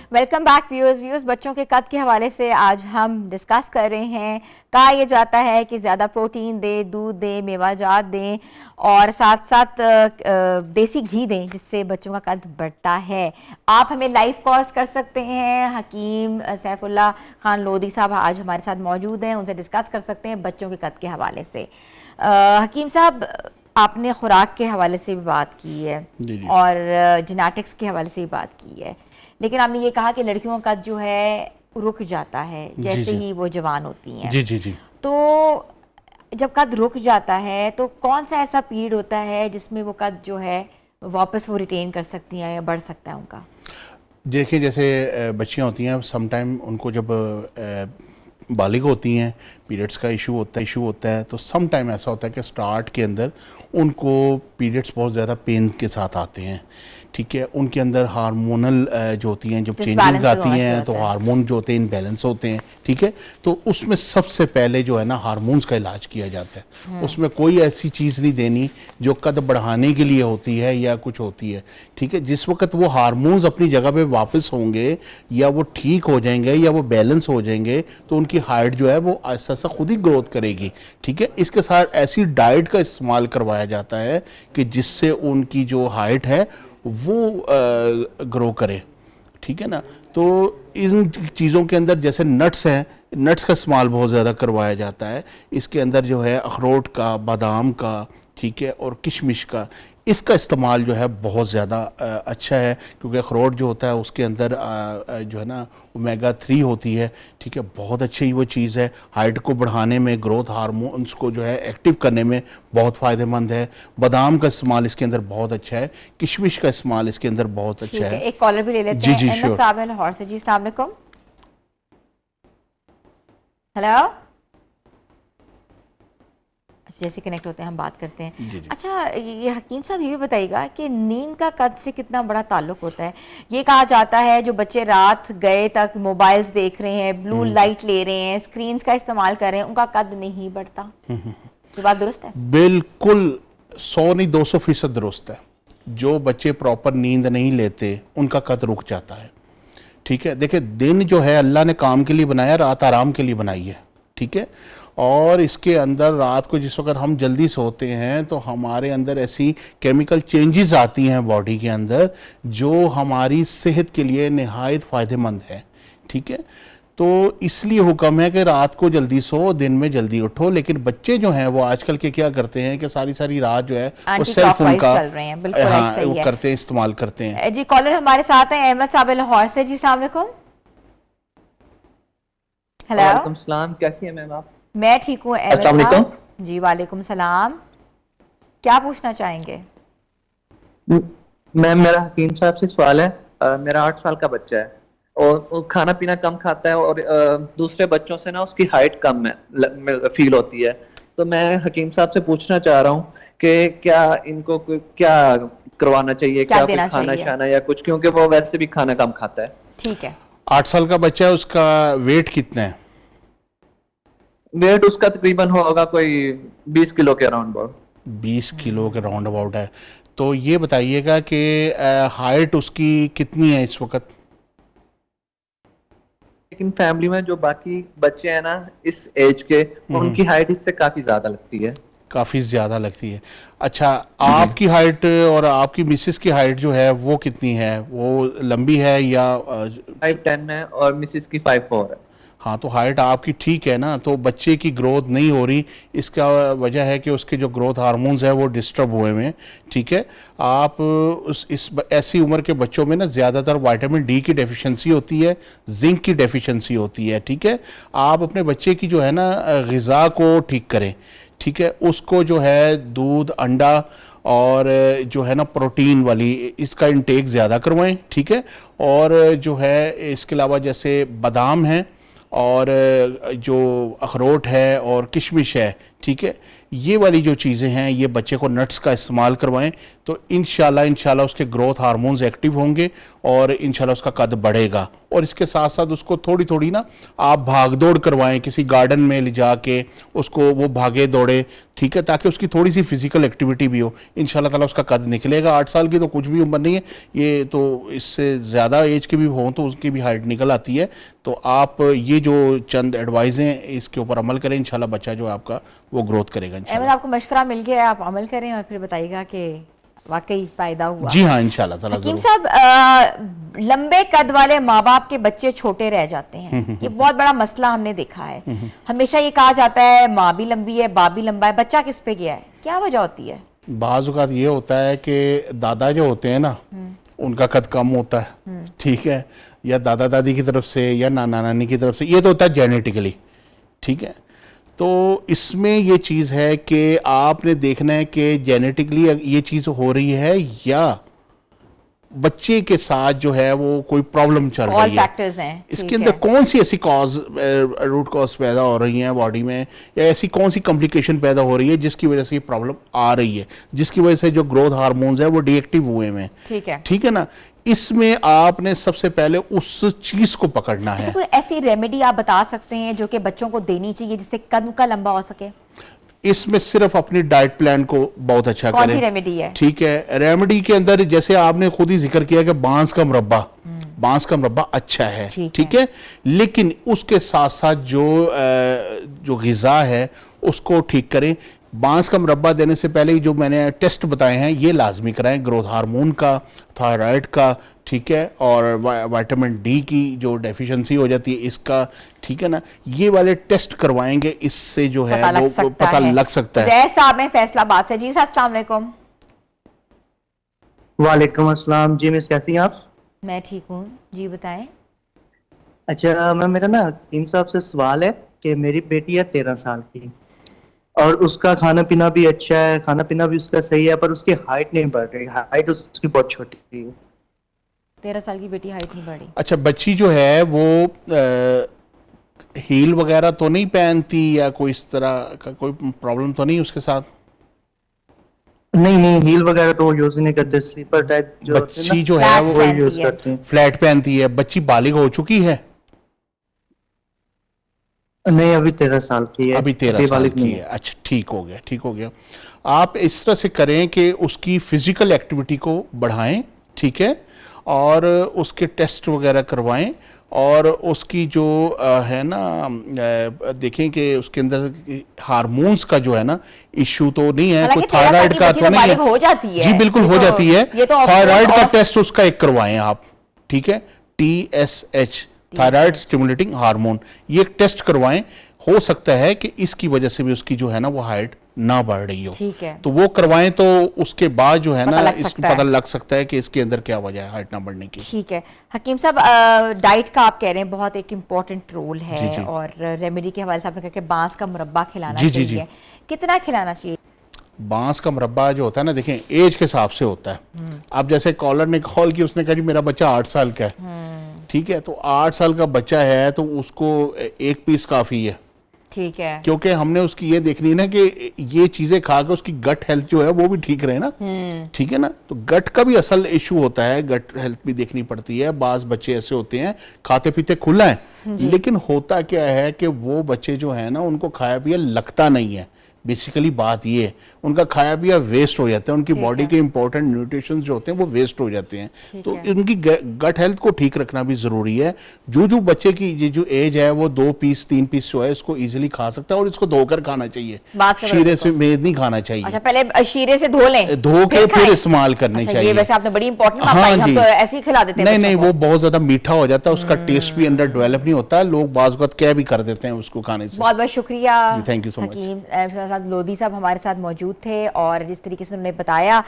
Welcome back viewers. बच्चों के कद के हवाले से आज हम डिस्कस कर रहे हैं। कहा यह जाता है कि ज़्यादा प्रोटीन दें, दूध दें, मेवाजात दें और साथ साथ देसी घी दें, जिससे बच्चों का कद बढ़ता है। आप हमें लाइव कॉल्स कर सकते हैं। हकीम सैफुल्लाह खान लोधी साहब आज हमारे साथ मौजूद हैं, उनसे डिस्कस कर सकते हैं बच्चों के कद के हवाले से। हकीम साहब, आपने खुराक के हवाले से भी बात की है और जेनेटिक्स के हवाले से भी बात की है, लेकिन आपने ये कहा कि लड़कियों का जो है रुक जाता है जैसे ही वो जवान होती हैं। जी जी जी। तो जब कद रुक जाता है तो कौन सा ऐसा पीरियड होता है जिसमें वो कद जो है वापस वो रिटेन कर सकती हैं या बढ़ सकता है उनका? देखिए, जैसे बच्चियां होती हैं, सम टाइम उनको जब बालिग होती हैं, पीरियड्स का इशू होता है तो सम टाइम ऐसा होता है कि स्टार्ट के अंदर उनको पीरियड्स बहुत ज़्यादा पेन के साथ आते हैं। ठीक है, उनके अंदर हार्मोनल जो होती हैं, जब चेंजिंग आती हैं तो हार्मोन जो होते हैं इनबैलेंस होते हैं। ठीक है, तो उसमें सबसे पहले जो है ना हार्मोन्स का इलाज किया जाता है। उसमें कोई ऐसी चीज़ नहीं देनी जो कद बढ़ाने के लिए होती है या कुछ होती है। ठीक है, जिस वक्त वो हार्मोन्स अपनी जगह पे वापस होंगे या वो ठीक हो जाएंगे या वो बैलेंस हो जाएंगे तो उनकी हाइट जो है वो ऐसा सा खुद ही ग्रोथ करेगी। ठीक है, इसके साथ ऐसी डाइट का इस्तेमाल करवाया जाता है कि जिससे उनकी जो हाइट है वो ग्रो करे। ठीक है ना, तो इन चीज़ों के अंदर जैसे नट्स हैं, नट्स का इस्तेमाल बहुत ज़्यादा करवाया जाता है। इसके अंदर जो है अखरोट का, बादाम का, ठीक है, और किशमिश का, इसका इस्तेमाल जो है बहुत ज़्यादा अच्छा है, क्योंकि अखरोट जो होता है उसके अंदर जो है ना ओमेगा 3 होती है। ठीक है, बहुत अच्छी वो चीज़ है, हाइट को बढ़ाने में, ग्रोथ हार्मोन्स को जो है एक्टिव करने में बहुत फ़ायदेमंद है। बादाम का इस्तेमाल इसके अंदर बहुत अच्छा है, किशमिश का इस्तेमाल इसके अंदर बहुत अच्छा है। एक कॉलर भी ले लेते हैं। जी श्योर। साहब हैं लाहौर से। जी अस्सलाम वालेकुम। हेलो, जैसे कनेक्ट होते हैं हम बात करते हैं। जी जी। अच्छा, ये हकीम साहब ये भी बताइएगा कि नींद का कद से कितना बड़ा ताल्लुक होता है? ये कहा जाता है जो बच्चे रात गए तक मोबाइल्स देख रहे हैं, ब्लू लाइट ले रहे हैं, स्क्रीन्स का इस्तेमाल कर रहे हैं, उनका कद नहीं बढ़ता। ये बात दुरुस्त है? बिल्कुल 100 नहीं 200% दुरुस्त है। जो बच्चे प्रॉपर नींद नहीं लेते उनका कद रुक जाता है। ठीक है, देखिए दिन जो है अल्लाह ने काम के लिए बनाया, रात आराम के लिए बनाई है। ठीक है, और इसके अंदर रात को जिस वक्त हम जल्दी सोते हैं तो हमारे अंदर ऐसी केमिकल चेंजेस आती हैं बॉडी के अंदर जो हमारी सेहत के लिए निहायत फ़ायदेमंद है। ठीक है, तो इसलिए हुक्म है कि रात को जल्दी सो, दिन में जल्दी उठो। लेकिन बच्चे जो हैं वो आजकल के क्या करते हैं कि सारी सारी रात जो है वो सेल फोन का वो करते हैं, इस्तेमाल करते हैं। जी कॉलर हमारे साथ हैं अहमद साहब लाहौर से। जी अस्सलाम वालेकुम। हेलो, वालेकुम सलाम, कैसी हैं मैम आप? मैं ठीक हूँ। अस्सलाम वालेकुम। जी वालेकुम सलाम, क्या पूछना चाहेंगे? मैम मेरा हकीम साहब से सवाल है। मेरा 8 साल का बच्चा है और वो खाना पीना कम खाता है और दूसरे बच्चों से ना उसकी हाइट कम है फील होती है। तो मैं हकीम साहब से पूछना चाह रहा हूँ कि क्या इनको क्या करवाना चाहिए, क्या कोई खाना शाना या कुछ, क्योंकि वो वैसे भी खाना कम खाता है। ठीक है, 8 साल का बच्चा है, उसका वेट कितना है? वेट उसका तकरीबन होगा कोई 20 किलो के अराउंड अबाउट। 20 किलो के राउंड अबाउट है। तो ये बताइएगा कि हाइट उसकी कितनी है इस वक्त? लेकिन फैमिली में जो बाकी बच्चे हैं ना इस एज के, उनकी हाइट इससे काफी ज्यादा लगती है। काफ़ी ज़्यादा लगती है। अच्छा, आपकी हाइट और आपकी मिसेस की हाइट जो है वो कितनी है? वो लंबी है या 5'10" है और मिसेस की 5'4" है। हाँ, तो हाइट आपकी ठीक है ना, तो बच्चे की ग्रोथ नहीं हो रही, इसका वजह है कि उसके जो ग्रोथ हार्मोन्स है वो डिस्टर्ब हुए हुए हैं। ठीक है, आप ऐसी उम्र के बच्चों में ना ज़्यादातर विटामिन डी की डेफिशिएंसी होती है, जिंक की डेफिशिएंसी होती है। ठीक है, आप अपने बच्चे की जो है ना ग़िज़ा को ठीक करें। ठीक है, उसको जो है दूध, अंडा और जो है ना प्रोटीन वाली इसका इंटेक ज़्यादा करवाएं। ठीक है, और जो है इसके अलावा जैसे बादाम है और जो अखरोट है और किशमिश है, ठीक है, ये वाली जो चीज़ें हैं, ये बच्चे को नट्स का इस्तेमाल करवाएं तो इंशाल्लाह उसके ग्रोथ हार्मोन्स एक्टिव होंगे और इंशाल्लाह उसका कद बढ़ेगा। और इसके साथ साथ उसको थोड़ी थोड़ी ना आप भाग दौड़ करवाएं, किसी गार्डन में ले जाके उसको वो भागे दौड़े। ठीक है, ताकि उसकी थोड़ी सी फिजिकल एक्टिविटी भी हो, इंशाल्लाह ताला उसका कद निकलेगा। 8 साल की तो कुछ भी उम्र नहीं है, ये तो इससे ज़्यादा एज के भी हों तो उसकी भी हाइट निकल आती है। तो आप ये जो चंद एडवाइस हैं इसके ऊपर अमल करें, इंशाल्लाह बच्चा जो है आपका वो ग्रोथ करेगा। अहमद, आपको मशवरा मिल गया है, आप अमल करें और फिर बताइएगा कि वाकई फायदा हुआ। जी हाँ, इंशाल्लाह ताला हकीम ज़रूर। साहब, लंबे कद वाले माँ बाप के बच्चे छोटे रह जाते हैं, ये बहुत बड़ा मसला हमने देखा है। हमेशा ये कहा जाता है माँ भी लंबी है, बाप भी लंबा है, बच्चा किस पे गया है, क्या वजह होती है? बाज़ औक़ात ये होता है कि दादा जो होते हैं ना उनका कद कम होता है। ठीक है, या दादा दादी की तरफ से या नाना नानी की तरफ से, ये तो होता है जेनेटिकली। ठीक है, तो इसमें ये चीज़ है कि आपने देखना है कि जेनेटिकली ये चीज़ हो रही है या बच्चे के साथ जो है वो कोई प्रॉब्लम चल All रही है। factors हैं, इसके ठीक अंदर है। कौन सी ऐसी रूट कॉज पैदा हो रही हैं बॉडी में, या ऐसी कौन सी कॉम्प्लिकेशन पैदा हो रही है जिसकी वजह से ये प्रॉब्लम आ रही है, जिसकी वजह से जो ग्रोथ हार्मोन्स है वो डीएक्टिव हुए हैं। ठीक है, ठीक है ना, इसमें आपने सबसे पहले उस चीज को पकड़ना है। कोई ऐसी रेमेडी आप बता सकते हैं जो कि बच्चों को देनी चाहिए जिससे कद उनका लंबा हो सके? इसमें सिर्फ अपनी डाइट प्लान को बहुत अच्छा कौन सी करें। रेमेडी है? ठीक है, रेमेडी के अंदर जैसे आपने खुद ही जिक्र किया कि बांस का मुरब्बा, बांस का मुरब्बा अच्छा है। ठीक है, लेकिन उसके साथ साथ जो ग़िज़ा है उसको ठीक करें। बांस का मुरब्बा देने से पहले जो मैंने टेस्ट बताए हैं ये लाजमी कराएं, ग्रोथ हार्मोन का, थायराइड का, ठीक है, और विटामिन डी की जो डेफिशिएंसी हो जाती है इसका। ठीक है ना, ये वाले टेस्ट करवाएंगे, इससे जो है वो पता लग सकता है। जय साहब हैं फैसलाबाद से। जी अस्सलाम वालेकुम। वालेकुम अस्सलाम। जी मिस, कैसी हैं आप? मैं ठीक हूँ, जी बताएं। अच्छा मैम, मेरा ना हकीम साहब से सवाल है कि मेरी बेटी है 13 साल की और उसका खाना पीना भी अच्छा है, खाना पीना भी उसका सही है, पर उसकी हाइट नहीं बढ़ रही, हाइट उसकी बहुत छोटी है। 13 साल की बेटी, हाइट नहीं बढ़ी। अच्छा, बच्ची जो है वो हील वगैरह तो नहीं पहनती या कोई इस तरह का कोई प्रॉब्लम तो नहीं उसके साथ? नहीं, हील वगैरह तो यूज नहीं करते, स्लीपर टाइप जो बच्ची जो है वो यूज करते हैं। फ्लैट पहनती है। बच्ची बालिग हो चुकी है? नहीं, अभी 13 साल की है। अभी 13 साल की है। अच्छा, ठीक हो गया, ठीक हो गया। आप इस तरह से करें कि उसकी फिजिकल एक्टिविटी को बढ़ाएं, ठीक है, और उसके टेस्ट वगैरह करवाएं, और उसकी जो है ना देखें कि उसके अंदर हार्मोन्स का जो है ना इशू तो नहीं है, कोई थायराइड का तो नहीं है। हो जाती है। जी बिल्कुल हो जाती है। ये तो थायराइड का टेस्ट उसका एक करवाएं आप, ठीक है, TSH, थायराइड स्टिमुलेटिंग हार्मोन, ये टेस्ट करवाएं। हो सकता है कि इसकी वजह से भी उसकी जो है ना वो हाइट ना बढ़ रही हो। ठीक है, तो वो करवाएं तो उसके बाद जो है ना इसको पता पता लग सकता है कि इसके अंदर क्या वजह है हाइट ना बढ़ने की। ठीक है। हकीम साहब, डाइट का आप कह रहे हैं बहुत एक इम्पोर्टेंट रोल है, जी, जी। और रेमेडी के हवाले से आपने कहा कि बांस का मुरब्बा खिलाना जी, जी, चाहिए। जी। कितना खिलाना चाहिए? बांस का मुरब्बा जो होता है ना, देखें एज के हिसाब से होता है। अब जैसे कॉलर ने कॉल की, उसने कहा जी मेरा बच्चा 8 साल का है, ठीक है, तो 8 साल का बच्चा है तो उसको एक पीस काफ़ी है। ठीक है, क्योंकि हमने उसकी ये देखनी है ना कि ये चीजें खा के उसकी गट हेल्थ जो है वो भी ठीक रहे ना। ठीक है ना, तो गट का भी असल इशू होता है, गट हेल्थ भी देखनी पड़ती है। बाज बच्चे ऐसे होते हैं खाते पीते खुला है, लेकिन होता क्या है कि वो बच्चे जो है ना उनको खाया पिया लगता नहीं है। बेसिकली बात ये है, उनका खाया पिया वेस्ट हो जाता है, उनकी बॉडी के इंपॉर्टेंट न्यूट्रिशन जो होते हैं वो वेस्ट हो जाते हैं। तो उनकी गट हेल्थ को ठीक रखना भी जरूरी है। जो बच्चे की जो एज है वो 2 पीस 3 पीस जो है इसको इजीली खा सकता है और इसको धोकर खाना चाहिए, शीरे से मेद नहीं खाना चाहिए। अच्छा, पहले शीरे से धो लें, धो के फिर इस्तेमाल करने चाहिए। ये वैसे आपने बड़ी इंपॉर्टेंट बात हाँ बताई, हम तो ऐसे ही खिला देते हैं। नहीं, वो बहुत ज्यादा मीठा हो जाता है, उसका टेस्ट भी अंदर डेवलप नहीं होता, लोग बाज़ वक़्त क्या भी कर देते हैं उसको खाने से। बहुत बहुत शुक्रिया, थैंक यू सो मच। हकीम लोधी साहब हमारे साथ मौजूद थे और जिस तरीके से उन्होंने बताया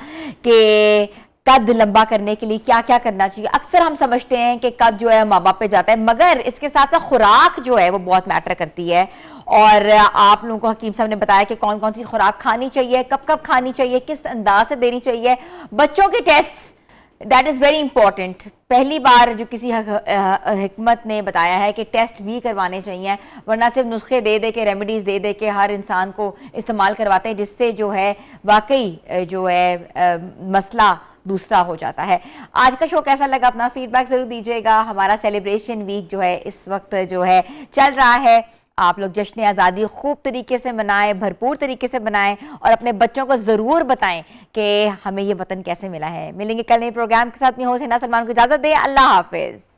कि कद लंबा करने के लिए क्या क्या करना चाहिए। अक्सर हम समझते हैं कि कद जो है माँ बाप पे जाता है, मगर इसके साथ साथ खुराक जो है वो बहुत मैटर करती है। और आप लोगों को हकीम साहब ने बताया कि कौन कौन सी खुराक खानी चाहिए, कब कब खानी चाहिए, किस अंदाज से देनी चाहिए। बच्चों के test, that is very important. पहली बार जो किसी हिकमत ने बताया है कि टेस्ट भी करवाने चाहिए, वरना सिर्फ नुस्खे दे दे के, रेमेडीज़ दे दे के हर इंसान को इस्तेमाल करवाते हैं, जिससे जो है वाकई जो है मसला दूसरा हो जाता है। आज का शो कैसा लगा, अपना फीडबैक ज़रूर दीजिएगा। हमारा सेलिब्रेशन वीक जो है इस वक्त जो है चल रहा है, आप लोग जश्न आज़ादी खूब तरीके से मनाएं, भरपूर तरीके से मनाएं और अपने बच्चों को ज़रूर बताएं कि हमें ये वतन कैसे मिला है। मिलेंगे कल नए प्रोग्राम के साथ। मैं होस्ट हिना सलमान को इजाज़त दें। अल्लाह हाफिज़।